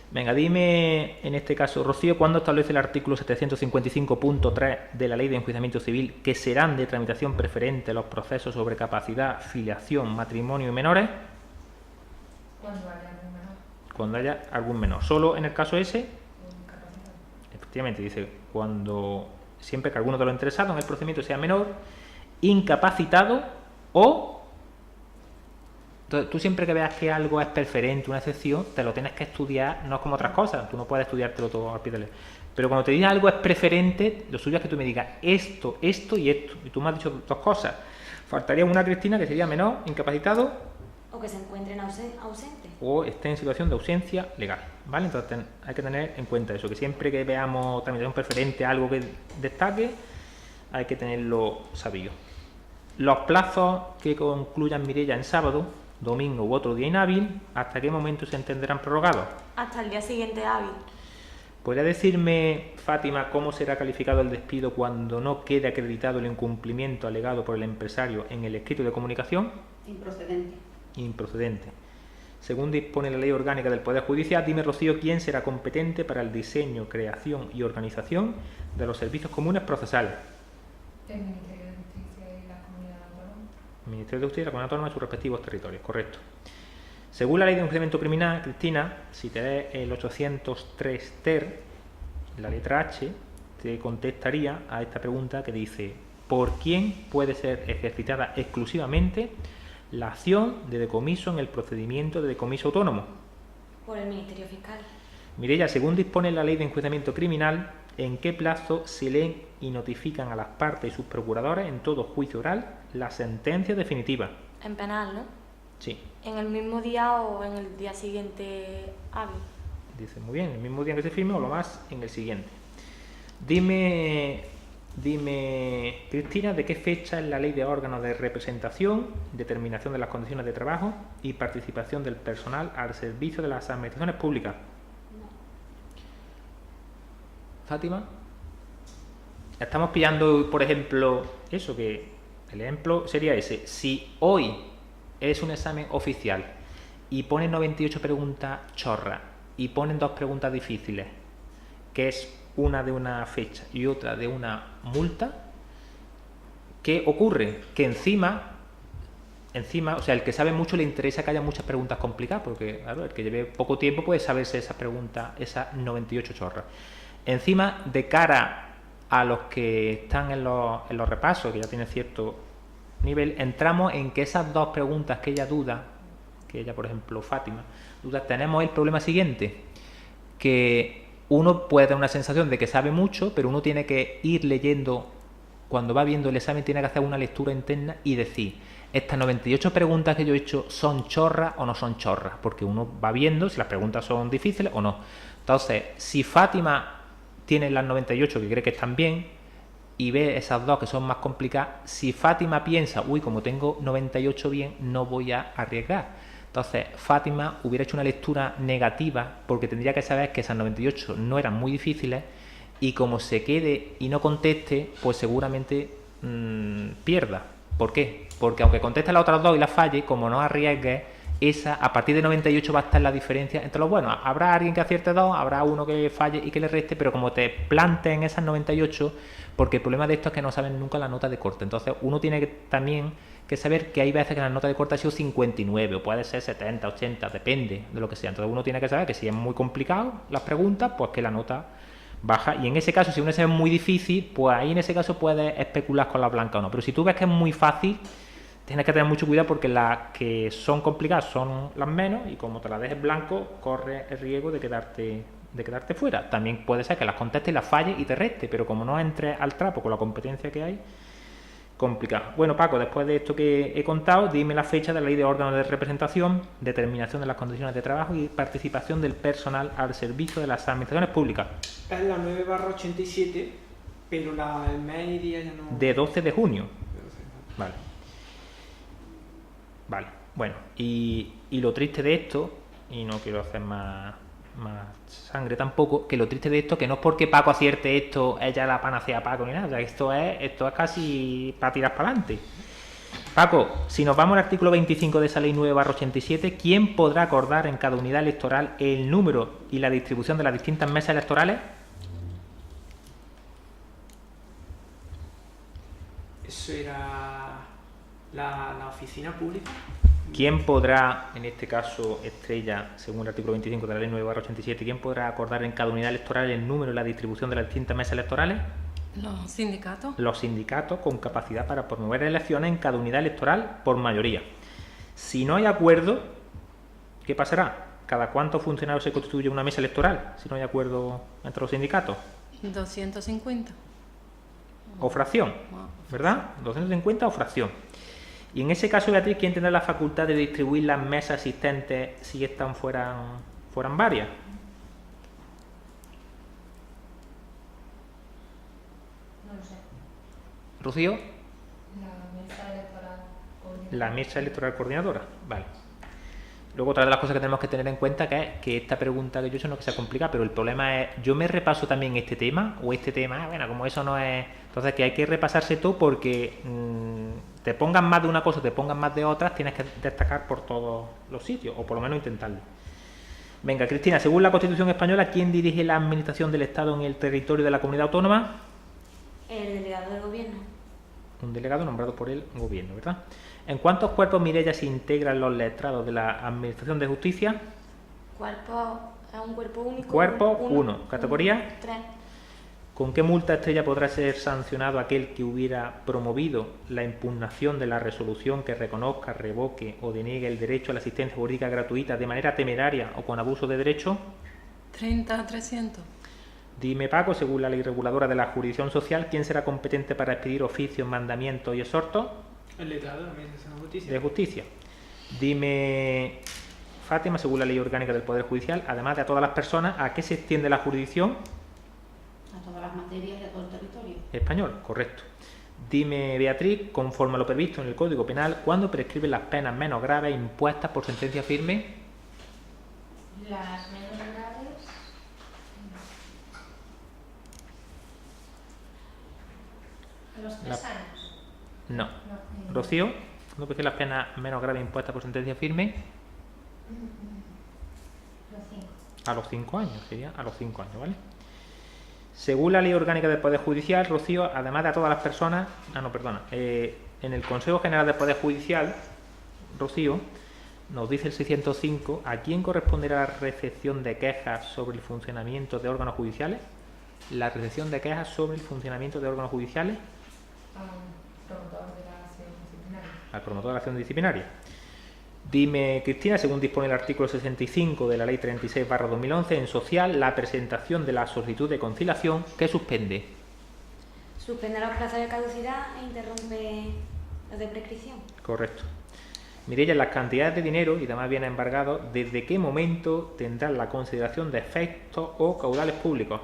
S1: Venga, dime, en este caso, Rocío, ¿cuándo establece el artículo 755.3 de la Ley de Enjuiciamiento Civil que serán de tramitación preferente los procesos sobre capacidad, filiación, matrimonio y menores?
S6: Cuando haya algún menor.
S1: Cuando haya algún menor. Solo en el caso ese,
S6: Incapacitado.
S1: efectivamente, dice, siempre que alguno de los interesados en el procedimiento sea menor, incapacitado o... Entonces, tú siempre que veas que algo es preferente, una excepción, te lo tienes que estudiar, no es como otras cosas, tú no puedes estudiártelo todo al pie de la letra. Pero cuando te diga algo es preferente, lo suyo es que tú me digas esto y esto, y tú me has dicho 2 cosas. Faltaría una, Cristina, que sería menor, incapacitado
S2: O que se encuentren ausentes.
S1: o esté en situación de ausencia legal, ¿vale? Entonces hay que tener en cuenta eso, que siempre que veamos tramitación preferente, algo que destaque, hay que tenerlo sabido. Los plazos que concluyan Mireia en sábado, domingo u otro día inhábil, ¿hasta qué momento se entenderán prorrogados?
S3: Hasta el día siguiente hábil.
S1: ¿Podría decirme, Fátima, cómo será calificado el despido cuando no quede acreditado el incumplimiento alegado por el empresario en el escrito de comunicación?
S4: Improcedente.
S1: Improcedente. Según dispone la Ley Orgánica del Poder Judicial, dime, Rocío, quién será competente para el diseño, creación y organización de los servicios comunes procesales.
S7: El Ministerio de Justicia y la Comunidad Autónoma.
S1: El Ministerio de Justicia y la Comunidad Autónoma en sus respectivos territorios, correcto. Según la Ley de Enjuiciamiento Criminal, Cristina, si te lees el 803 ter, la letra H, te contestaría a esta pregunta que dice: ¿por quién puede ser ejercitada exclusivamente la acción de decomiso en el procedimiento de decomiso autónomo?
S2: Por el Ministerio Fiscal.
S1: Mireia, según dispone la Ley de Enjuiciamiento Criminal, ¿en qué plazo se leen y notifican a las partes y sus procuradores en todo juicio oral la sentencia definitiva?
S3: En penal, ¿no?
S1: Sí.
S3: ¿En el mismo día o en el día siguiente hábil?
S1: Dice, muy bien, el mismo día que se firme o lo más en el siguiente. Dime, Cristina, ¿de qué fecha es la Ley de órganos de representación, determinación de las condiciones de trabajo y participación del personal al servicio de las administraciones públicas? Fátima. Estamos pillando, por ejemplo, eso, que el ejemplo sería ese. Si hoy es un examen oficial y ponen 98 preguntas chorras y ponen 2 preguntas difíciles, que es una de una fecha y otra de una multa, ¿qué ocurre? Que encima, o sea, el que sabe mucho le interesa que haya muchas preguntas complicadas, porque claro, el que lleve poco tiempo puede saberse esa pregunta, esas 98 chorras. Encima, de cara a los que están en los repasos, que ya tienen cierto nivel, entramos en que esas 2 preguntas que ella duda, que ella, por ejemplo, Fátima, duda, tenemos el problema siguiente, que uno puede tener una sensación de que sabe mucho, pero uno tiene que ir leyendo, cuando va viendo el examen, tiene que hacer una lectura interna y decir, estas 98 preguntas que yo he hecho, ¿son chorras o no son chorras? Porque uno va viendo si las preguntas son difíciles o no. Entonces, si Fátima tiene las 98 que cree que están bien y ve esas 2 que son más complicadas, si Fátima piensa, uy, como tengo 98 bien, no voy a arriesgar. Entonces, Fátima hubiera hecho una lectura negativa porque tendría que saber que esas 98 no eran muy difíciles y como se quede y no conteste, pues seguramente pierda. ¿Por qué? Porque aunque conteste las otras 2 y las falle, como no arriesgue, esa, a partir de 98 va a estar la diferencia entre los buenos. Habrá alguien que acierte 2, habrá uno que falle y que le reste, pero como te plantes en esas 98, porque el problema de esto es que no saben nunca la nota de corte. Entonces uno tiene también que saber que hay veces que la nota de corte ha sido 59 o puede ser 70, 80, depende de lo que sea. Entonces uno tiene que saber que si es muy complicado las preguntas, pues que la nota baja. Y en ese caso, si uno es muy difícil, pues ahí en ese caso puedes especular con la blanca o no. Pero si tú ves que es muy fácil, tienes que tener mucho cuidado porque las que son complicadas son las menos y como te las dejes blanco, corres el riesgo de quedarte fuera. También puede ser que las contestes y las falles y te reste, pero como no entres al trapo con la competencia que hay, complicado. Bueno, Paco, después de esto que he contado, dime la fecha de la Ley de órganos de representación, determinación de las condiciones de trabajo y participación del personal al servicio de las administraciones públicas.
S5: Es la 9/87, pero el mes y día ya no...
S1: De 12 de junio. Vale, bueno, y lo triste de esto, y no quiero hacer más sangre tampoco, que lo triste de esto que no es porque Paco acierte esto, ella la panacea a Paco ni nada, esto es casi para tirar para adelante. Paco, si nos vamos al artículo 25 de esa ley 9/87, ¿quién podrá acordar en cada unidad electoral el número y la distribución de las distintas mesas electorales?
S5: Eso era la oficina pública.
S1: ¿Quién podrá, en este caso Estrella, según el artículo 25 de la ley 9/87, quién podrá acordar en cada unidad electoral el número y la distribución de las distintas mesas electorales?
S7: Los sindicatos.
S1: Los sindicatos con capacidad para promover elecciones en cada unidad electoral por mayoría. Si no hay acuerdo, ¿qué pasará? ¿Cada cuántos funcionarios se constituye una mesa electoral si no hay acuerdo entre los sindicatos?
S7: 250.
S1: O fracción, ¿verdad? 250 o fracción. Y en ese caso, Beatriz, ¿quién tendrá la facultad de distribuir las mesas existentes si estas fueran varias?
S6: No lo sé.
S1: ¿Rocío?
S7: La
S6: mesa electoral coordinadora.
S1: La mesa electoral coordinadora, vale. Luego otra de las cosas que tenemos que tener en cuenta que es que esta pregunta que yo he hecho no es que sea complicada, pero el problema es, ¿yo me repaso también este tema? O este tema, bueno, como eso no es... Entonces que hay que repasarse todo porque te pongan más de una cosa, te pongan más de otras, tienes que destacar por todos los sitios, o por lo menos intentarlo. Venga, Cristina, según la Constitución española, ¿quién dirige la administración del Estado en el territorio de la comunidad autónoma?
S2: El delegado del gobierno.
S1: Un delegado nombrado por el gobierno, ¿verdad? ¿En cuántos cuerpos, Mireia, se integran los letrados de la Administración de Justicia?
S3: Cuerpo, es un cuerpo único.
S1: Cuerpo 1. ¿Categoría?
S3: 3.
S1: ¿Con qué multa, Estrella, podrá ser sancionado aquel que hubiera promovido la impugnación de la resolución que reconozca, revoque o deniegue el derecho a la asistencia jurídica gratuita de manera temeraria o con abuso de derecho?
S7: 30 a 300.
S1: Dime, Paco, según la ley reguladora de la jurisdicción social, ¿quién será competente para expedir oficios, mandamientos y exhortos?
S5: El letrado de la Administración de Justicia.
S1: De justicia. Dime, Fátima, según la ley orgánica del Poder Judicial, además de a todas las personas, ¿a qué se extiende la jurisdicción?
S4: A todas las materias y a todo el territorio.
S1: Español, correcto. Dime, Beatriz, conforme a lo previsto en el Código Penal, ¿cuándo prescriben las penas menos graves impuestas por sentencia firme?
S6: Las menos graves. ¿A los 3 años?
S1: No.
S6: No,
S1: Rocío, ¿cuándo prescriben las penas menos graves impuestas por sentencia firme?
S6: Los 5.
S1: A los 5 años, sería a los 5 años, ¿vale? Según la ley orgánica del Poder Judicial, Rocío, además de a todas las personas... en el Consejo General del Poder Judicial, Rocío, nos dice el 605, ¿a quién corresponderá la recepción de quejas sobre el funcionamiento de órganos judiciales? La recepción de quejas sobre el funcionamiento de órganos judiciales
S6: Promotor de la acción disciplinaria.
S1: al promotor de la acción disciplinaria. Dime, Cristina, según dispone el artículo 65 de la Ley 36/2011, en social, la presentación de la solicitud de conciliación, ¿qué suspende?
S2: Suspende los plazos de caducidad e interrumpe los de prescripción.
S1: Correcto. Mireia, las cantidades de dinero y demás bienes embargados, ¿desde qué momento tendrán la consideración de efectos o caudales públicos?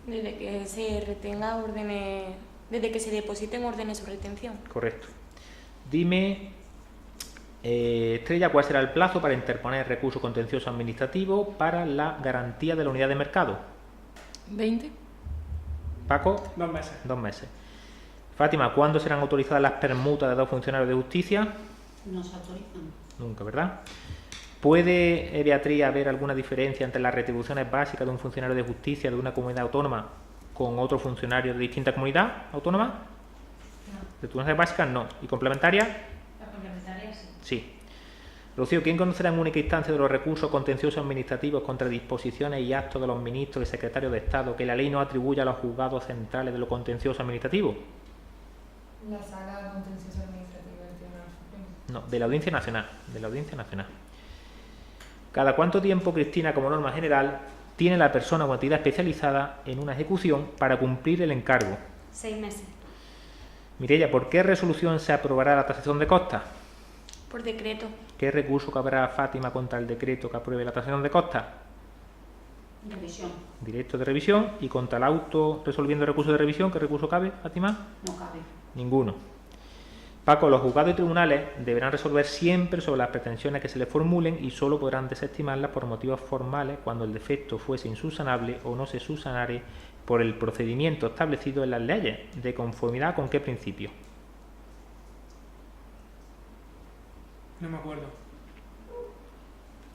S3: Desde que se retenga órdenes, desde que se depositen órdenes sobre retención.
S1: Correcto. Dime, Estrella, ¿cuál será el plazo para interponer recurso contencioso administrativo para la garantía de la unidad de mercado?
S7: 20.
S1: Paco,
S5: 2 meses.
S1: 2 meses. Fátima, ¿cuándo serán autorizadas las permutas de 2 funcionarios de justicia?
S4: No se autorizan.
S1: Nunca, ¿verdad? ¿Puede, Beatriz, haber alguna diferencia entre las retribuciones básicas de un funcionario de justicia de una comunidad autónoma con otro funcionario de distinta comunidad autónoma?
S6: No.
S1: Retribuciones básicas no. ¿Y complementarias?
S6: La complementaria sí.
S1: Sí. Rocío, ¿quién conocerá en única instancia de los recursos contenciosos administrativos contra disposiciones y actos de los ministros y secretarios de Estado que la ley no atribuye a los juzgados centrales de lo contencioso administrativo?
S6: La sala contenciosa administrativa del Tribunal Supremo.
S1: No, de la Audiencia Nacional. De la Audiencia Nacional. ¿Cada cuánto tiempo, Cristina, como norma general, tiene la persona o entidad especializada en una ejecución para cumplir el encargo?
S2: 6 meses.
S1: Mireia, ¿por qué resolución se aprobará la tasación de costas?
S3: Por decreto.
S1: ¿Qué recurso cabrá Fátima contra el decreto que apruebe la tasación de costas?
S4: Revisión.
S1: Directo de revisión. ¿Y contra el auto resolviendo recurso de revisión, qué recurso cabe, Fátima?
S4: No cabe.
S1: Ninguno. Paco, los juzgados y tribunales deberán resolver siempre sobre las pretensiones que se les formulen y solo podrán desestimarlas por motivos formales cuando el defecto fuese insubsanable o no se subsanare por el procedimiento establecido en las leyes, de conformidad con qué principio.
S5: No me acuerdo.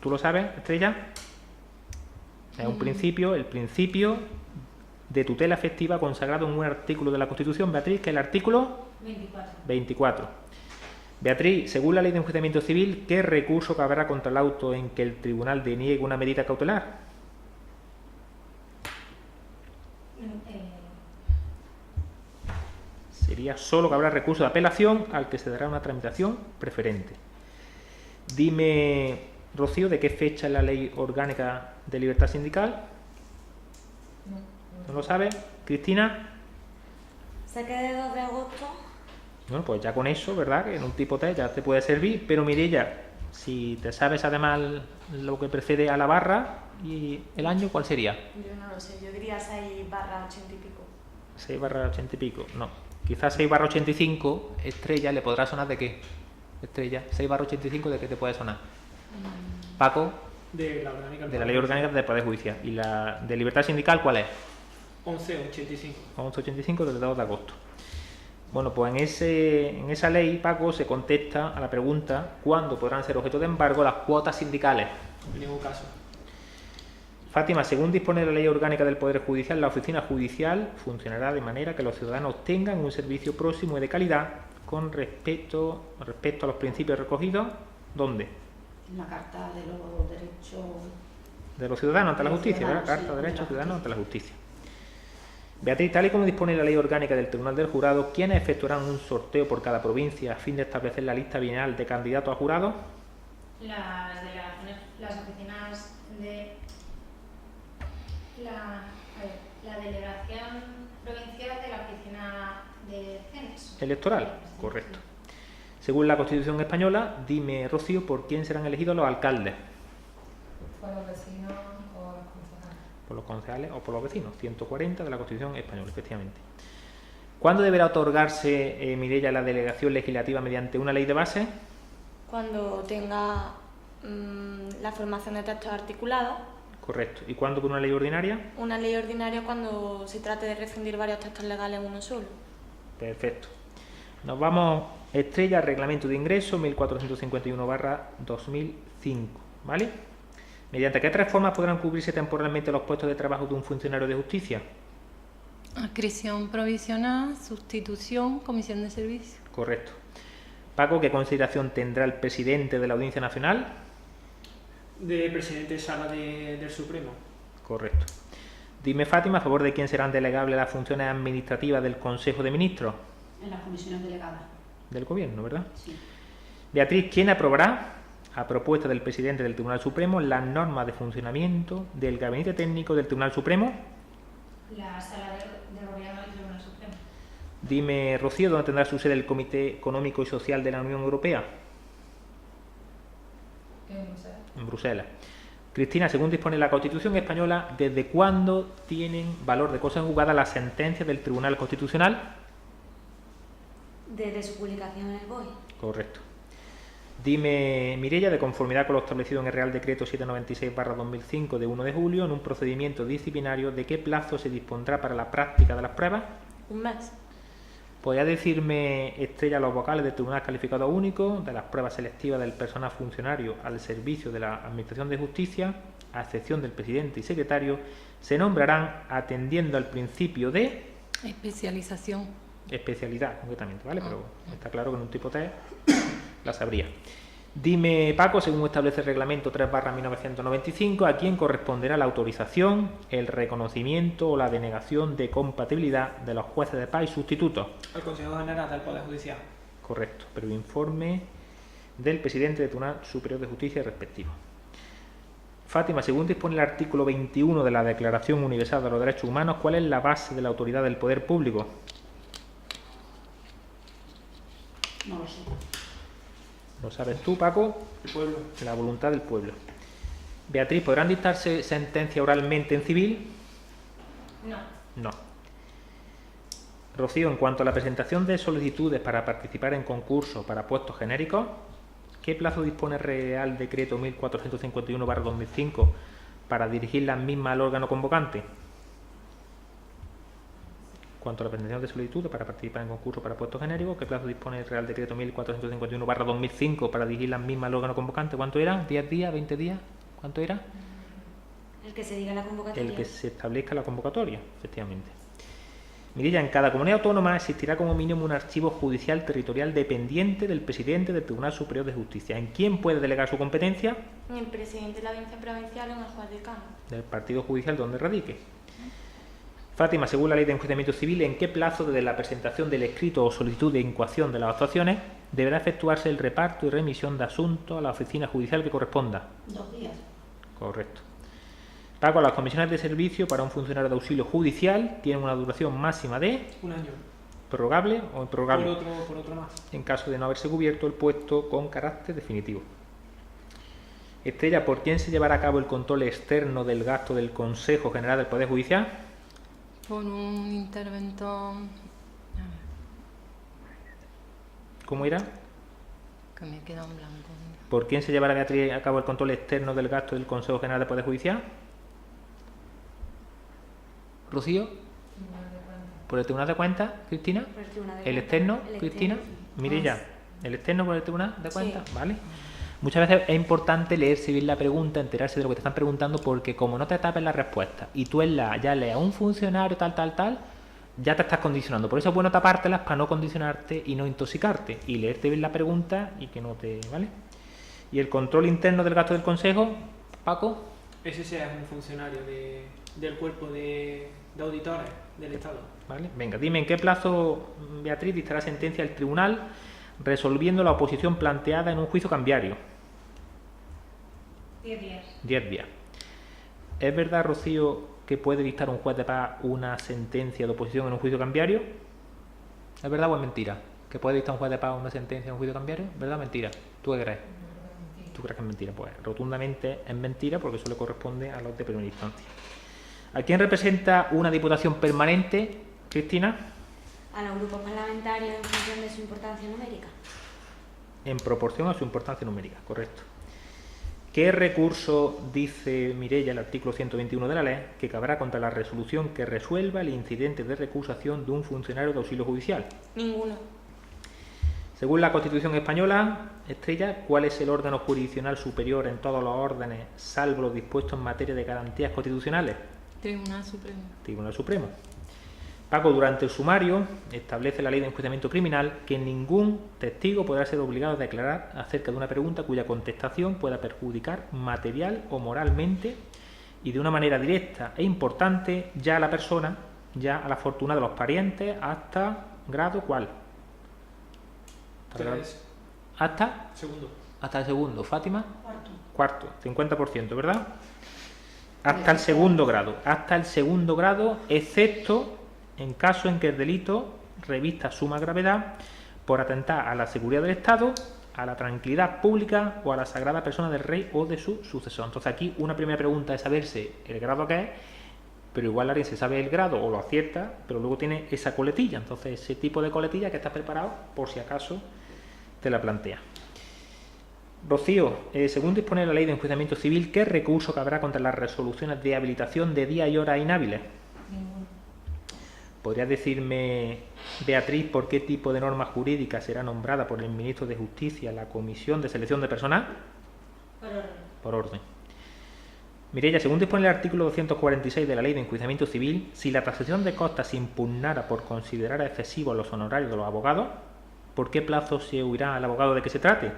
S1: ¿Tú lo sabes, Estrella? Es un principio, el principio de tutela efectiva consagrado en un artículo de la Constitución, Beatriz, que es el artículo 24. Beatriz, según la Ley de Enjuiciamiento Civil, ¿qué recurso cabrá contra el auto en que el tribunal deniegue una medida cautelar? Sería solo que habrá recurso de apelación al que se dará una tramitación preferente. Dime, Rocío, ¿de qué fecha es la Ley Orgánica de Libertad Sindical? ¿No lo sabes? Cristina.
S2: Sé que de 2 de agosto.
S1: Bueno, pues ya con eso, ¿verdad? Que en un tipo test ya te puede servir. Pero Mireia, si te sabes además lo que precede a la barra y el año, ¿cuál sería?
S3: Yo no lo sé, yo diría 6/80 y pico.
S1: 6/80 y pico, no. Quizás 6/85, Estrella, ¿le podrá sonar de qué? Estrella, 6/85, ¿de qué te puede sonar? Paco,
S5: De la orgánica.
S1: de la Ley Orgánica del Poder Judicial. ¿Y la de libertad sindical cuál es?
S5: 1185.
S1: 1185 del 2 de agosto. Bueno, pues en esa ley, Paco, se contesta a la pregunta ¿cuándo podrán ser objeto de embargo las cuotas sindicales?
S5: En ningún caso.
S1: Fátima, según dispone la Ley Orgánica del Poder Judicial, la oficina judicial funcionará de manera que los ciudadanos tengan un servicio próximo y de calidad con respecto a los principios recogidos, ¿dónde?
S4: En la Carta de los Derechos
S1: De los ciudadanos ante la justicia, ¿verdad?
S4: Ciudadanos,
S1: Carta de
S4: sí,
S1: Derechos
S4: de la
S1: Ciudadanos ante la justicia. Beatriz, tal y como dispone la Ley Orgánica del Tribunal del Jurado, ¿quiénes efectuarán un sorteo por cada provincia a fin de establecer la lista bienal de candidatos a jurados?
S6: Las delegaciones, las oficinas de la delegación provincial de la oficina de censo.
S1: Electoral, correcto. Según la Constitución española, dime, Rocío, ¿por quién serán elegidos los alcaldes?
S7: Por los vecinos o los concejales.
S1: Por los concejales o por los vecinos. 140 de la Constitución española, efectivamente. ¿Cuándo deberá otorgarse, Mireia, la delegación legislativa mediante una ley de base?
S3: Cuando tenga la formación de textos articulados,
S1: Correcto. ¿Y cuándo por una ley ordinaria?
S3: una ley ordinaria cuando se trate de rescindir varios textos legales en uno solo.
S1: Perfecto. Nos vamos, Estrella, Reglamento de Ingreso 1451/2005, ¿vale? ¿Mediante qué tres formas podrán cubrirse temporalmente los puestos de trabajo de un funcionario de justicia?
S7: Adscripción provisional, sustitución, comisión de servicio.
S1: Correcto. Paco, ¿qué consideración tendrá el presidente de la Audiencia Nacional?
S5: De presidente de sala del Supremo.
S1: Correcto. Dime, Fátima, ¿a favor de quién serán delegables las funciones administrativas del Consejo de Ministros?
S4: en las comisiones delegadas.
S1: Del Gobierno, ¿verdad?
S4: Sí.
S1: Beatriz, ¿quién aprobará, a propuesta del presidente del Tribunal Supremo, las normas de funcionamiento del Gabinete Técnico del Tribunal Supremo?
S6: La sala del Gobierno del Tribunal Supremo.
S1: Dime, Rocío, ¿dónde tendrá su sede el Comité Económico y Social de la Unión Europea? En Bruselas. Cristina, según dispone la Constitución española, ¿desde cuándo tienen valor de cosa juzgada las sentencias del Tribunal Constitucional?
S2: Desde su publicación en el BOE.
S1: Correcto. Dime, Mireia, de conformidad con lo establecido en el Real Decreto 796/2005 de 1 de julio, en un procedimiento disciplinario, ¿de qué plazo se dispondrá para la práctica de las pruebas?
S3: Un mes.
S1: ¿Podría decirme, Estrella, los vocales del Tribunal Calificado Único, de las pruebas selectivas del personal funcionario al servicio de la Administración de Justicia, a excepción del presidente y secretario, se nombrarán atendiendo al principio de
S7: Especialización.
S1: especialidad, concretamente, ¿vale? Pero está claro que en un tipo test la sabría. Dime, Paco, según establece el reglamento 3/1995, ¿a quién corresponderá la autorización, el reconocimiento o la denegación de compatibilidad de los jueces de paz y sustitutos?
S5: Al Consejo General del Poder Judicial.
S1: Correcto, pero informe del presidente del Tribunal Superior de Justicia respectivo. Fátima, según dispone el artículo 21 de la Declaración Universal de los Derechos Humanos, ¿cuál es la base de la autoridad del poder público?
S4: No lo sé.
S1: ¿Lo sabes tú, Paco?
S5: El pueblo.
S1: La voluntad del pueblo. Beatriz, ¿podrán dictarse sentencia oralmente en civil?
S6: No.
S1: No. Rocío, en cuanto a la presentación de solicitudes para participar en concursos para puestos genéricos, ¿qué plazo dispone el Real Decreto 1451/2005 para dirigir las mismas al órgano convocante? En cuanto a la presentación de solicitudes para participar en concursos para puestos genéricos, ¿qué plazo dispone el Real Decreto 1451/2005 para dirigir las mismas al órgano convocante? ¿Cuánto era? ¿10 días? ¿20 días? ¿Cuánto era?
S2: El que se diga la convocatoria.
S1: El que se establezca la convocatoria, efectivamente. Mireia, en cada comunidad autónoma existirá como mínimo un archivo judicial territorial dependiente del presidente del Tribunal Superior de Justicia. ¿En quién puede delegar su competencia?
S3: El presidente de la audiencia provincial o en el juez decano.
S1: Del partido judicial donde radique. Fátima, según la Ley de Enjuiciamiento Civil, ¿en qué plazo desde la presentación del escrito o solicitud de incoación de las actuaciones deberá efectuarse el reparto y remisión de asuntos a la oficina judicial que corresponda?
S4: 2 días.
S1: Correcto. Paco, las comisiones de servicio para un funcionario de auxilio judicial tienen una duración máxima de
S5: Un año.
S1: prorrogable o improrrogable
S5: Por otro más.
S1: en caso de no haberse cubierto el puesto con carácter definitivo. Estrella, ¿por quién se llevará a cabo el control externo del gasto del Consejo General del Poder Judicial?
S7: Por un interventor. A ver.
S1: ¿Cómo era?
S7: Que me queda en blanco.
S1: ¿Por quién se llevará Beatriz a cabo el control externo del gasto del Consejo General de Poder Judicial? ¿Rocío? ¿Por el Tribunal de Cuentas, Cristina?
S2: Por el Tribunal de
S1: ¿El
S2: Cuentas.
S1: externo,
S2: El
S1: Cristina?
S2: externo.
S1: Mirella, ¿el externo por el Tribunal de Cuentas?
S3: Sí.
S1: Vale. Muchas veces es importante leerse bien la pregunta, enterarse de lo que te están preguntando, porque como no te tapes la respuesta y tú ya lees a un funcionario tal, ya te estás condicionando. Por eso es bueno tapártelas para no condicionarte y no intoxicarte, y leerte bien la pregunta y que no te... ¿vale? ¿Y el control interno del gasto del Consejo, Paco?
S5: Ese sí es un funcionario del cuerpo de auditores del Estado.
S1: ¿Vale? Venga, dime en qué plazo, Beatriz, dictará sentencia el tribunal resolviendo la oposición planteada en un juicio cambiario.
S6: 10 días.
S1: 10 días. ¿Es verdad, Rocío, que puede dictar un juez de paz una sentencia de oposición en un juicio cambiario? ¿Es verdad o es mentira? ¿Que puede dictar un juez de paz una sentencia en un juicio cambiario? ¿Verdad o mentira? ¿Tú qué crees? ¿Tú crees que es mentira? Pues rotundamente es mentira, porque eso le corresponde a los de primera instancia. ¿A quién representa una diputación permanente, Cristina?
S2: A los grupos parlamentarios en función de su importancia numérica.
S1: En proporción a su importancia numérica, correcto. ¿Qué recurso dice Mireia, el artículo 121 de la ley, que cabrá contra la resolución que resuelva el incidente de recusación de un funcionario de auxilio judicial?
S3: Ninguno.
S1: Según la Constitución española, Estrella, ¿cuál es el órgano jurisdiccional superior en todos los órdenes, salvo los dispuestos en materia de garantías constitucionales?
S7: Tribunal Supremo.
S1: Tribunal Supremo. Paco, durante el sumario, establece la ley de enjuiciamiento criminal que ningún testigo podrá ser obligado a declarar acerca de una pregunta cuya contestación pueda perjudicar material o moralmente y de una manera directa e importante ya a la persona, ya a la fortuna de los parientes, hasta grado ¿cuál?
S5: Tres.
S1: Hasta
S5: Segundo.
S1: el segundo. Fátima,
S4: Cuarto.
S1: 50%, ¿verdad? Hasta el segundo grado. Hasta el segundo grado, excepto en caso en que el delito revista suma gravedad por atentar a la seguridad del Estado, a la tranquilidad pública o a la sagrada persona del rey o de su sucesor. Entonces aquí una primera pregunta es saberse el grado que es, pero igual alguien se sabe el grado o lo acierta, pero luego tiene esa coletilla. Entonces ese tipo de coletilla que estás preparado por si acaso te la plantea. Rocío, según dispone la ley de enjuiciamiento civil, ¿qué recurso cabrá contra las resoluciones de habilitación de día y hora inhábiles? ¿Podrías decirme, Beatriz, por qué tipo de norma jurídica será nombrada por el ministro de Justicia la Comisión de Selección de Personal?
S6: Por orden.
S1: Por orden. Mireia, según dispone el artículo 246 de la Ley de Enjuiciamiento Civil, si la tasación de costas se impugnara por considerar excesivos los honorarios de los abogados, ¿por qué plazo se oirá al abogado de que se trate?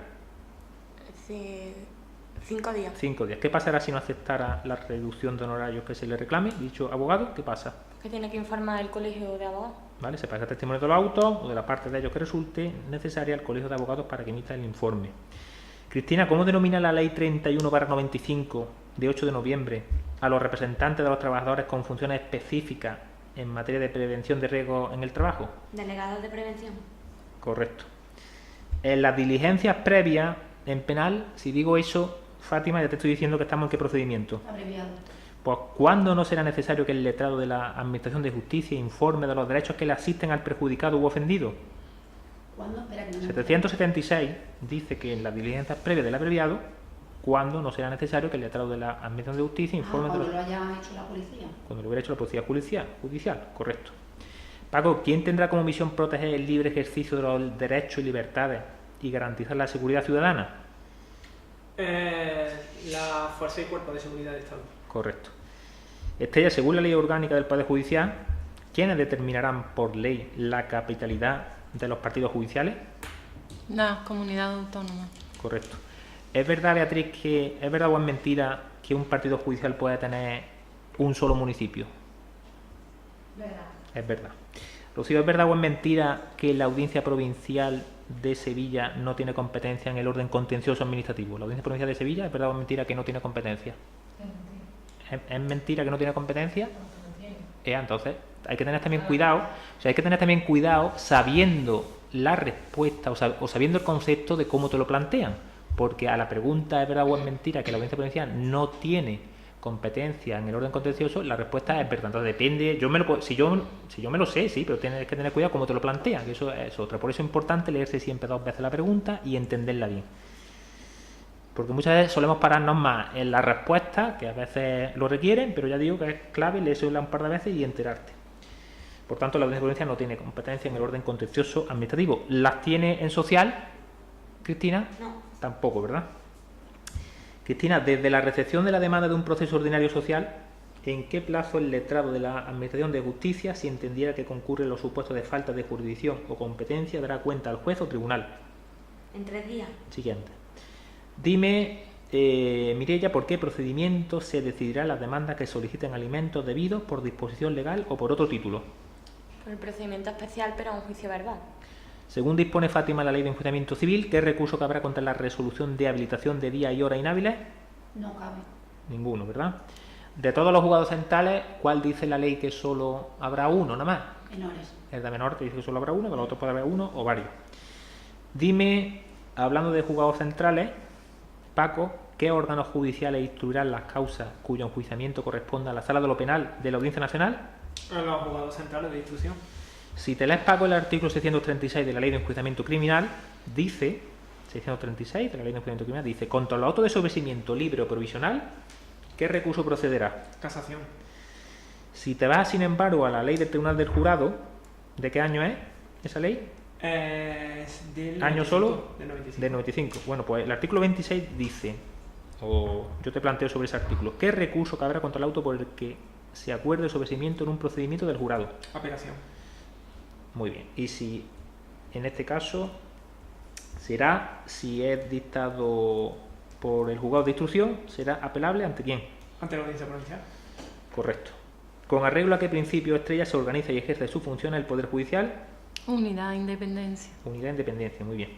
S3: 5 días.
S1: 5 días. ¿Qué pasará si no aceptara la reducción de honorarios que se le reclame? Dicho abogado, ¿qué pasa?
S3: Que tiene que informar el colegio de abogados.
S1: ¿Vale? Se pasa testimonio de los autos o de la parte de ellos que resulte necesaria al colegio de abogados para que emita el informe. Cristina, ¿cómo denomina la ley 31/95 de 8 de noviembre a los representantes de los trabajadores con funciones específicas en materia de prevención de riesgos en el trabajo?
S2: Delegados de prevención.
S1: Correcto. En las diligencias previas en penal, si digo eso, Fátima, ya te estoy diciendo que estamos en qué procedimiento.
S4: Abreviado.
S1: Pues, ¿cuándo no será necesario que el letrado de la Administración de Justicia informe de los derechos que le asisten al perjudicado u ofendido?
S4: ¿Cuándo? Espera que no me
S1: 776 dice que en las diligencias previas del abreviado, ¿cuándo no será necesario que el letrado de la Administración de Justicia informe de
S4: cuando
S1: los...
S4: lo haya hecho la policía.
S1: Cuando lo hubiera hecho la policía judicial, correcto. Paco, ¿quién tendrá como misión proteger el libre ejercicio de los derechos y libertades y garantizar la seguridad ciudadana?
S5: La Fuerza y Cuerpo de Seguridad del Estado.
S1: Correcto. Estrella, según la ley orgánica del Poder Judicial, ¿quiénes determinarán por ley la capitalidad de los partidos judiciales?
S7: Las comunidades autónomas.
S1: Correcto. ¿Es verdad, Beatriz, es verdad o es mentira que un partido judicial puede tener un solo municipio?
S6: Verdad.
S1: Es verdad. Rocío, ¿es verdad o es mentira que la Audiencia Provincial de Sevilla no tiene competencia en el orden contencioso administrativo? La Audiencia Provincial de Sevilla, ¿es verdad o es mentira que no tiene competencia? ¿Es mentira que no tiene competencia? Entonces, hay que tener también cuidado, sabiendo la respuesta o sabiendo el concepto de cómo te lo plantean, porque a la pregunta ¿es verdad o es mentira que la Audiencia Provincial no tiene competencia en el orden contencioso, la respuesta es verdad. Entonces depende, si yo me lo sé, sí, pero tienes que tener cuidado cómo te lo plantean, que eso es otra. Por eso es importante leerse siempre 2 veces la pregunta y entenderla bien. Porque muchas veces solemos pararnos más en la respuesta, que a veces lo requieren, pero ya digo que es clave leerla un par de veces y enterarte. Por tanto, la audiencia de provincia no tiene competencia en el orden contencioso administrativo. ¿Las tiene en social, Cristina?
S2: No.
S1: Tampoco, ¿verdad? Cristina, desde la recepción de la demanda de un proceso ordinario social, ¿en qué plazo el letrado de la Administración de Justicia, si entendiera que concurren los supuestos de falta de jurisdicción o competencia, dará cuenta al juez o tribunal?
S2: En 3 días.
S1: Siguiente. Dime, Mireia, ¿por qué procedimiento se decidirá las demandas que soliciten alimentos debidos por disposición legal o por otro título?
S3: Por el procedimiento especial, pero un juicio verbal.
S1: Según dispone Fátima la Ley de Enjuiciamiento Civil, ¿qué recurso cabrá contra la resolución de habilitación de día y hora inhábiles?
S4: No cabe.
S1: Ninguno, ¿verdad? De todos los juzgados centrales, ¿cuál dice la ley que solo habrá uno, nada más?
S4: Menores.
S1: El de menor te dice que solo habrá uno, pero los otros puede haber uno o varios. Dime, hablando de juzgados centrales, Paco, ¿qué órganos judiciales instruirán las causas cuyo enjuiciamiento corresponda a la Sala de lo Penal de la Audiencia Nacional?
S5: A los juzgados centrales de instrucción.
S1: Si te lees, Paco, el artículo 636 de la Ley de Enjuiciamiento Criminal, dice, 636 de la Ley de Enjuiciamiento Criminal, dice, contra los autos de sobreseimiento libre o provisional, ¿qué recurso procederá?
S5: Casación.
S1: Si te vas, sin embargo, a la Ley del Tribunal del Jurado, ¿de qué año es esa ley?
S5: Del
S1: ¿Año
S5: 95,
S1: solo?
S5: Del 95.
S1: Del 95. Bueno, pues el artículo 26 dice, o yo te planteo sobre ese artículo, ¿qué recurso cabrá contra el auto por el que se acuerde el sobreseimiento en un procedimiento del jurado?
S5: Apelación.
S1: Muy bien. Y si en este caso será, si es dictado por el juzgado de instrucción, será apelable ¿ante quién?
S5: Ante la audiencia provincial.
S1: Correcto. ¿Con arreglo a qué principio estrella se organiza y ejerce sus funciones el Poder Judicial?
S7: Unidad, independencia.
S1: Unidad e independencia, muy bien.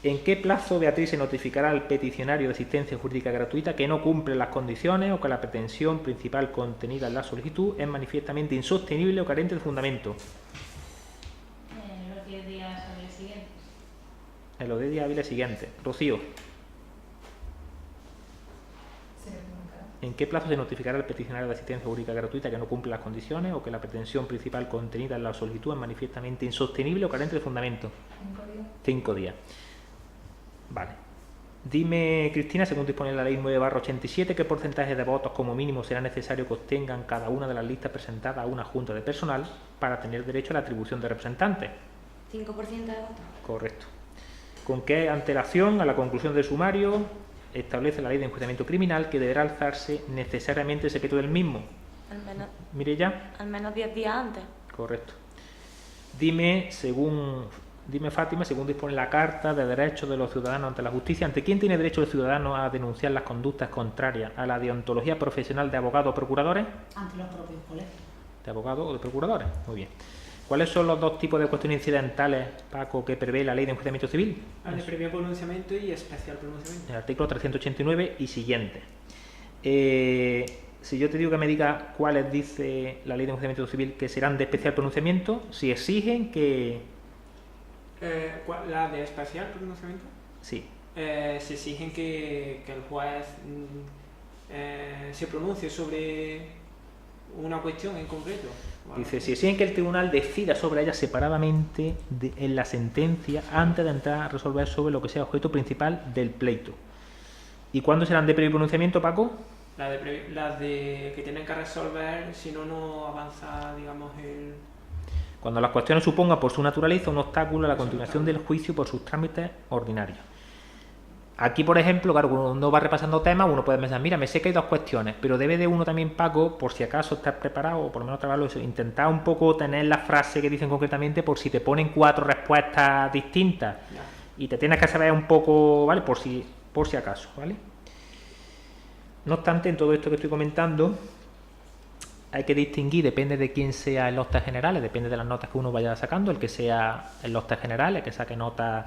S1: ¿En qué plazo, Beatriz, se notificará al peticionario de asistencia jurídica gratuita que no cumple las condiciones o que la pretensión principal contenida en la solicitud es manifiestamente insostenible o carente de fundamento?
S6: En los 10 días hábiles siguientes.
S1: En los 10 días hábiles siguientes. Rocío, ¿en qué plazo se notificará al peticionario de asistencia jurídica gratuita que no cumple las condiciones o que la pretensión principal contenida en la solicitud es manifiestamente insostenible o carente de fundamento?
S4: 5 días.
S1: 5 días. Vale. Dime, Cristina, según dispone la Ley 9/87, ¿qué porcentaje de votos como mínimo será necesario que obtengan cada una de las listas presentadas a una junta de personal para tener derecho a la atribución de representantes?
S2: 5% de votos.
S1: Correcto. ¿Con qué antelación a la conclusión del sumario establece la Ley de Enjuiciamiento Criminal que deberá alzarse necesariamente el secreto del mismo? Mireia.
S3: Al menos 10 días antes.
S1: Correcto. Dime, Fátima, según dispone la Carta de Derechos de los Ciudadanos ante la Justicia, ¿ante quién tiene derecho el ciudadano a denunciar las conductas contrarias a la deontología profesional de abogados o procuradores?
S4: Ante los propios colegios.
S1: De abogados o de procuradores. Muy bien. ¿Cuáles son los dos tipos de cuestiones incidentales, Paco, que prevé la Ley de Enjuiciamiento Civil?
S5: El de previo pronunciamiento y especial pronunciamiento.
S1: El artículo 389 y siguiente. Si yo te digo que me diga cuáles dice la Ley de Enjuiciamiento Civil que serán de especial pronunciamiento, si exigen que...
S5: ¿La de especial pronunciamiento?
S1: Sí.
S5: Se exigen que el juez se pronuncie sobre una cuestión en concreto.
S1: Dice, si exigen que el tribunal decida sobre ella separadamente en la sentencia antes de entrar a resolver sobre lo que sea objeto principal del pleito. ¿Y cuándo serán de previo pronunciamiento, Paco?
S5: Las de que tienen que resolver, si no, no avanza, digamos, el...
S1: Cuando las cuestiones supongan por su naturaleza un obstáculo a la continuación del juicio por sus trámites ordinarios. Aquí, por ejemplo, claro, cuando uno va repasando temas, uno puede pensar, mira, me sé que hay dos cuestiones, pero debe de uno también, Paco, por si acaso estás preparado, o por lo menos trabajarlo, intentar un poco tener la frase que dicen concretamente por si te ponen 4 respuestas distintas y te tienes que saber un poco, ¿vale? Por si acaso, ¿vale? No obstante, en todo esto que estoy comentando, hay que distinguir, depende de quién sea en los test generales, depende de las notas que uno vaya sacando, el que sea en los test generales, que saque notas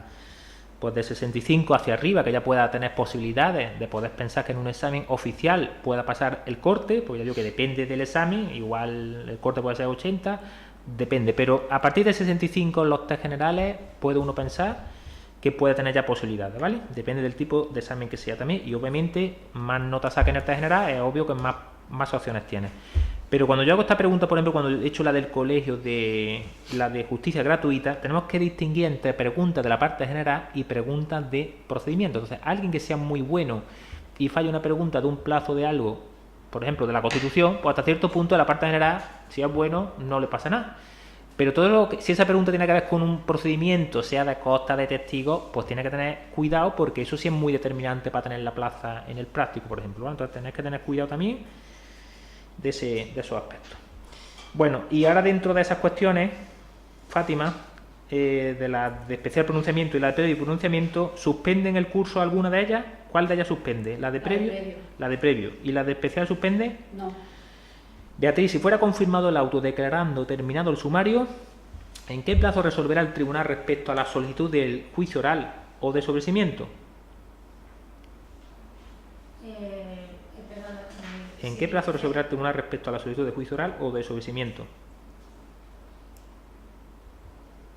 S1: pues de 65 hacia arriba, que ya pueda tener posibilidades de poder pensar que en un examen oficial pueda pasar el corte, porque ya digo que depende del examen, igual el corte puede ser 80, depende, pero a partir de 65 en los test generales puede uno pensar que puede tener ya posibilidades, ¿vale? Depende del tipo de examen que sea también, y obviamente más notas saques en el test general, es obvio que más opciones tienes. Pero cuando yo hago esta pregunta, por ejemplo, cuando he hecho la del colegio, la de justicia gratuita, tenemos que distinguir entre preguntas de la parte general y preguntas de procedimiento. Entonces, alguien que sea muy bueno y falle una pregunta de un plazo de algo, por ejemplo, de la Constitución, pues hasta cierto punto de la parte general, si es bueno, no le pasa nada. Pero todo lo que, si esa pregunta tiene que ver con un procedimiento, sea de costa, de testigos, pues tiene que tener cuidado, porque eso sí es muy determinante para tener la plaza en el práctico, por ejemplo, ¿vale? Entonces tenéis que tener cuidado también de esos aspectos. Bueno, y ahora dentro de esas cuestiones, Fátima, de la de especial pronunciamiento y la de previo pronunciamiento, ¿suspenden el curso alguna de ellas? ¿Cuál de ellas suspende? ¿La de previo? La de previo. ¿Y la de especial suspende?
S4: No.
S1: Beatriz, si fuera confirmado el auto declarando terminado el sumario, ¿en qué plazo resolverá el tribunal respecto a la solicitud del juicio oral o de sobreseimiento? ¿En qué plazo resolverá el tribunal respecto a la solicitud de juicio oral o de sobreseimiento?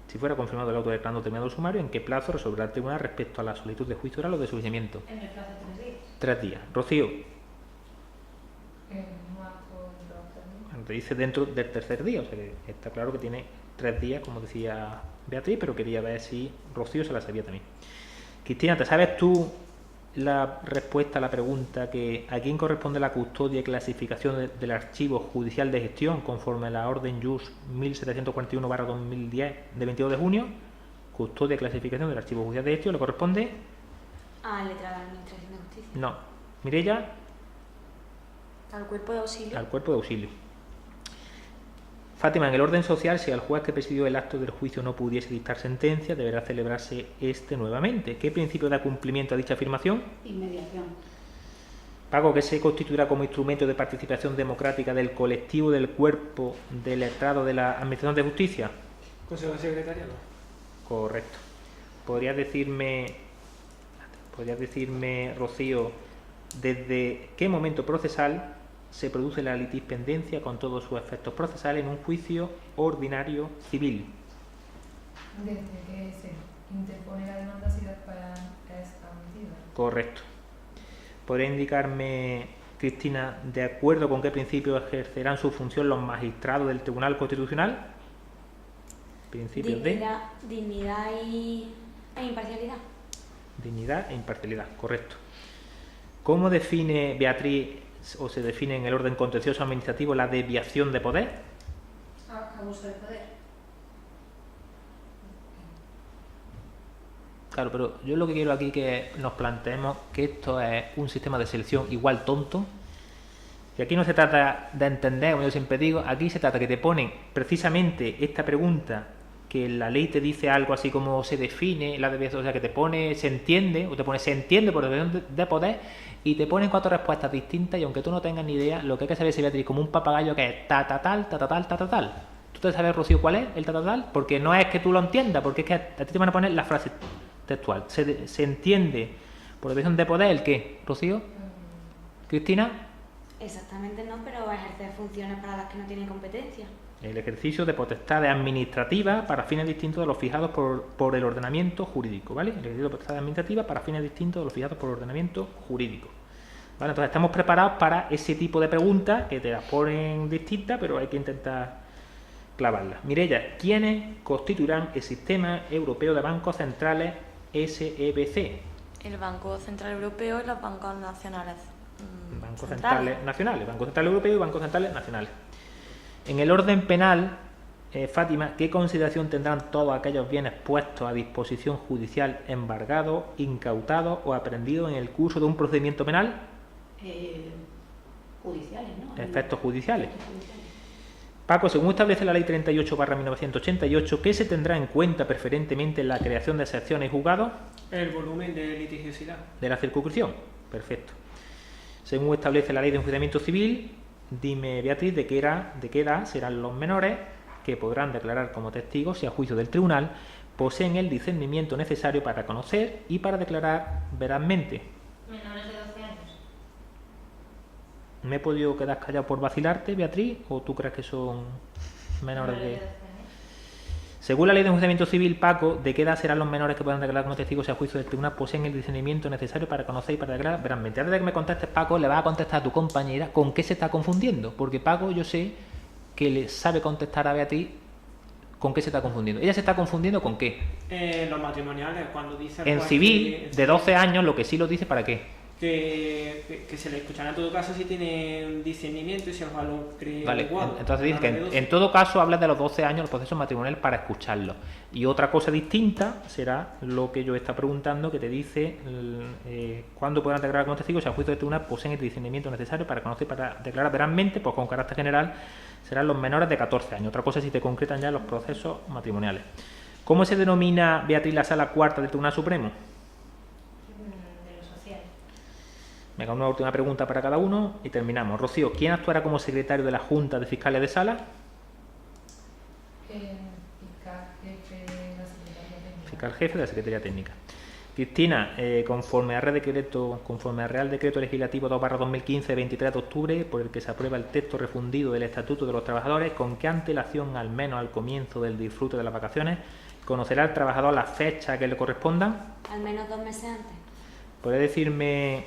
S1: Si fuera confirmado el auto declarando terminado el sumario, ¿en qué plazo resolverá el tribunal respecto a la solicitud de juicio oral o de sobreseimiento?
S6: En el plazo de 3 días.
S1: 3 días. Rocío,
S6: No acuerdo.
S1: te dice dentro del tercer día, o sea que está claro que tiene 3 días, como decía Beatriz, pero quería ver si Rocío se la sabía también. Cristina, ¿te sabes tú la respuesta a la pregunta que a quién corresponde la custodia y clasificación del archivo judicial de gestión conforme a la orden JUS 1741/2010 de 22 de junio? Custodia y clasificación del archivo judicial de gestión, ¿le corresponde?
S2: Al letrado de la Administración de Justicia.
S1: No. Mireia,
S3: Al cuerpo de auxilio.
S1: al cuerpo de auxilio. Fátima, en el orden social, si al juez que presidió el acto del juicio no pudiese dictar sentencia, deberá celebrarse este nuevamente. ¿Qué principio da cumplimiento a dicha afirmación?
S4: Inmediación.
S1: Pago, que se constituirá como instrumento de participación democrática del colectivo del cuerpo del letrado de la Administración de Justicia.
S5: Consejo Secretariado.
S1: Correcto. ¿Podrías decirme, Rocío, desde qué momento procesal se produce la litispendencia con todos sus efectos procesales en un juicio ordinario civil?
S8: Desde que se interpone la demanda si la para es admitida.
S1: Correcto. ¿Podría indicarme, Cristina, de acuerdo con qué principios ejercerán su función los magistrados del Tribunal Constitucional? Principios
S2: Dignidad e imparcialidad.
S1: Dignidad e imparcialidad, correcto. ¿Cómo define Beatriz o se define en el orden contencioso administrativo la desviación de poder?
S8: Abuso de poder.
S1: Claro, pero yo lo que quiero aquí que nos planteemos que esto es un sistema de selección igual tonto. Y aquí no se trata de entender, como yo siempre digo, aquí se trata que te ponen precisamente esta pregunta, que la ley te dice algo así como se define la desviación, o sea, que te pone se entiende, o te pone se entiende por desviación de poder, y te ponen 4 respuestas distintas, y aunque tú no tengas ni idea, lo que hay que saber es, Beatriz, como un papagayo que es ta ta tal, ta ta tal, ta ta tal. ¿Tú te sabes, Rocío, cuál es el ta ta tal? Porque no es que tú lo entiendas, porque es que a ti te van a poner la frase textual. Se entiende por desviación de poder el qué, Rocío. Cristina.
S2: Exactamente no, pero ejercer funciones para las que no tienen competencia.
S1: El ejercicio de potestades administrativas para fines distintos de los fijados por el ordenamiento jurídico, ¿vale? El ejercicio de potestades administrativas para fines distintos de los fijados por el ordenamiento jurídico. ¿Vale? Entonces estamos preparados para ese tipo de preguntas que te las ponen distintas, pero hay que intentar clavarlas. Mireia, ¿quiénes constituirán el Sistema Europeo de Bancos Centrales SEBC?
S3: El Banco Central Europeo y los bancos nacionales.
S1: Bancos centrales nacionales, Banco Central Europeo y bancos centrales nacionales. En el orden penal, Fátima, ¿qué consideración tendrán todos aquellos bienes puestos a disposición judicial embargados, incautados o aprehendidos en el curso de un procedimiento penal?
S4: Judiciales, ¿no?
S1: Efectos judiciales. Paco, según establece la Ley 38/1988, ¿qué se tendrá en cuenta preferentemente en la creación de secciones y juzgados?
S5: El volumen de litigiosidad.
S1: De la circunscripción. Perfecto. Según establece la Ley de Enjuiciamiento Civil, dime, Beatriz, ¿de qué edad serán los menores que podrán declarar como testigos si a juicio del tribunal poseen el discernimiento necesario para conocer y para declarar verazmente?
S6: Menores de 12 años.
S1: ¿Me he podido quedar callado por vacilarte, Beatriz, o tú crees que son menores de...? Según la ley de enjuiciamiento civil, Paco, ¿de qué edad serán los menores que puedan declarar como testigos si a juicio del tribunal poseen el discernimiento necesario para conocer y para declarar veramente? Antes de que me contestes, Paco, le vas a contestar a tu compañera con qué se está confundiendo, porque Paco yo sé que le sabe contestar a Beatriz con qué se está confundiendo. Ella se está confundiendo con qué.
S5: Los matrimoniales, cuando dice...
S1: En
S5: pues,
S1: civil, de 12 años, lo que sí lo dice, ¿para qué?
S5: Que se le escuchará en todo caso si tiene un discernimiento y si el juez lo cree
S1: Vale,
S5: adecuado.
S1: entonces dice que en todo caso habla de los 12 años los procesos matrimoniales para escucharlos. Y otra cosa distinta será lo que yo está preguntando, que te dice cuándo podrán declarar como testigos si a juicio de tribunal poseen el discernimiento necesario para conocer y para declarar veramente, pues con carácter general serán los menores de 14 años. Otra cosa es si te concretan ya los procesos matrimoniales. ¿Cómo se denomina, Beatriz, la Sala Cuarta del Tribunal Supremo?
S6: De lo social.
S1: Venga, una última pregunta para cada uno y terminamos. Rocío, ¿quién actuará como secretario de la Junta de Fiscales de Sala?
S8: Fiscal jefe de la Secretaría Técnica.
S1: Fiscal jefe de la Secretaría Técnica. Cristina, conforme al Real Decreto Legislativo 2/2015 de 23 de octubre, por el que se aprueba el texto refundido del Estatuto de los Trabajadores, ¿con qué antelación, al menos al comienzo del disfrute de las vacaciones, conocerá el trabajador la fecha que le corresponda?
S2: Al menos 2 meses antes.
S1: ¿Puede decirme,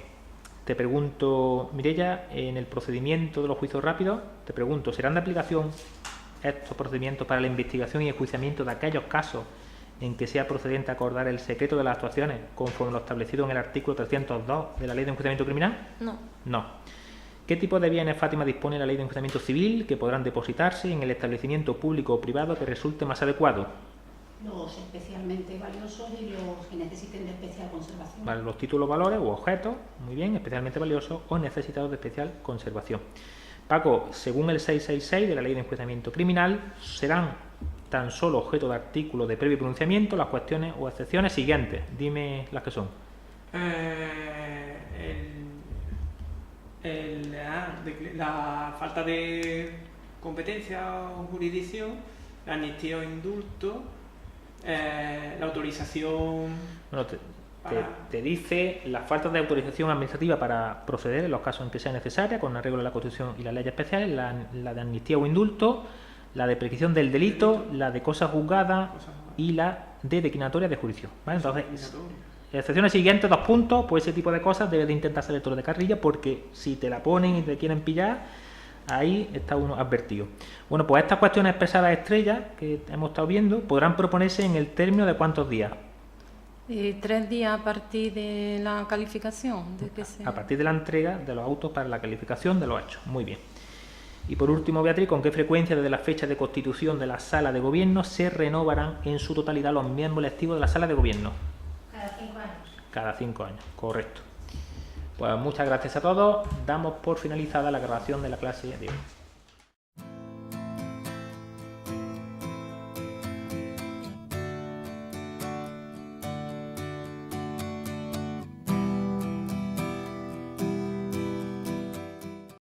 S1: te pregunto, Mireia, en el procedimiento de los juicios rápidos, te pregunto, ¿serán de aplicación estos procedimientos para la investigación y enjuiciamiento de aquellos casos en que sea procedente acordar el secreto de las actuaciones conforme lo establecido en el artículo 302 de la Ley de Enjuiciamiento Criminal?
S3: No.
S1: No. ¿Qué tipo de bienes, Fátima, dispone la Ley de Enjuiciamiento Civil que podrán depositarse en el establecimiento público o privado que resulte más adecuado?
S4: Los especialmente valiosos y los que necesiten de especial conservación.
S1: Vale, los títulos, valores u objetos, muy bien, especialmente valiosos o necesitados de especial conservación. Paco, según el 666 de la Ley de Enjuiciamiento Criminal, serán tan solo objeto de artículos de previo pronunciamiento las cuestiones o excepciones siguientes. Dime las que son.
S5: La falta de competencia o jurisdicción, la amnistía o indulto, la autorización...
S1: Bueno, te dice las faltas de autorización administrativa para proceder en los casos en que sea necesaria, con arreglo a la Constitución y las leyes especiales, la de amnistía o indulto, la de prescripción del delito, la de cosas juzgadas y la de declinatoria de juicio. ¿Vale? Entonces, excepciones siguientes, 2 puntos, pues ese tipo de cosas debes de intentar ser lector de carrilla, porque si te la ponen y te quieren pillar, ahí está uno advertido. Bueno, pues estas cuestiones expresadas estrellas que hemos estado viendo podrán proponerse en el término de ¿cuántos días?
S7: 3 días a partir de la calificación.
S1: A partir de la entrega de los autos para la calificación de los hechos. Muy bien. Y por último, Beatriz, ¿con qué frecuencia desde la fecha de constitución de la Sala de Gobierno se renovarán en su totalidad los miembros electivos de la Sala de Gobierno?
S6: Cada 5 años.
S1: Cada 5 años, correcto. Pues muchas gracias a todos. Damos por finalizada la grabación de la clase de hoy.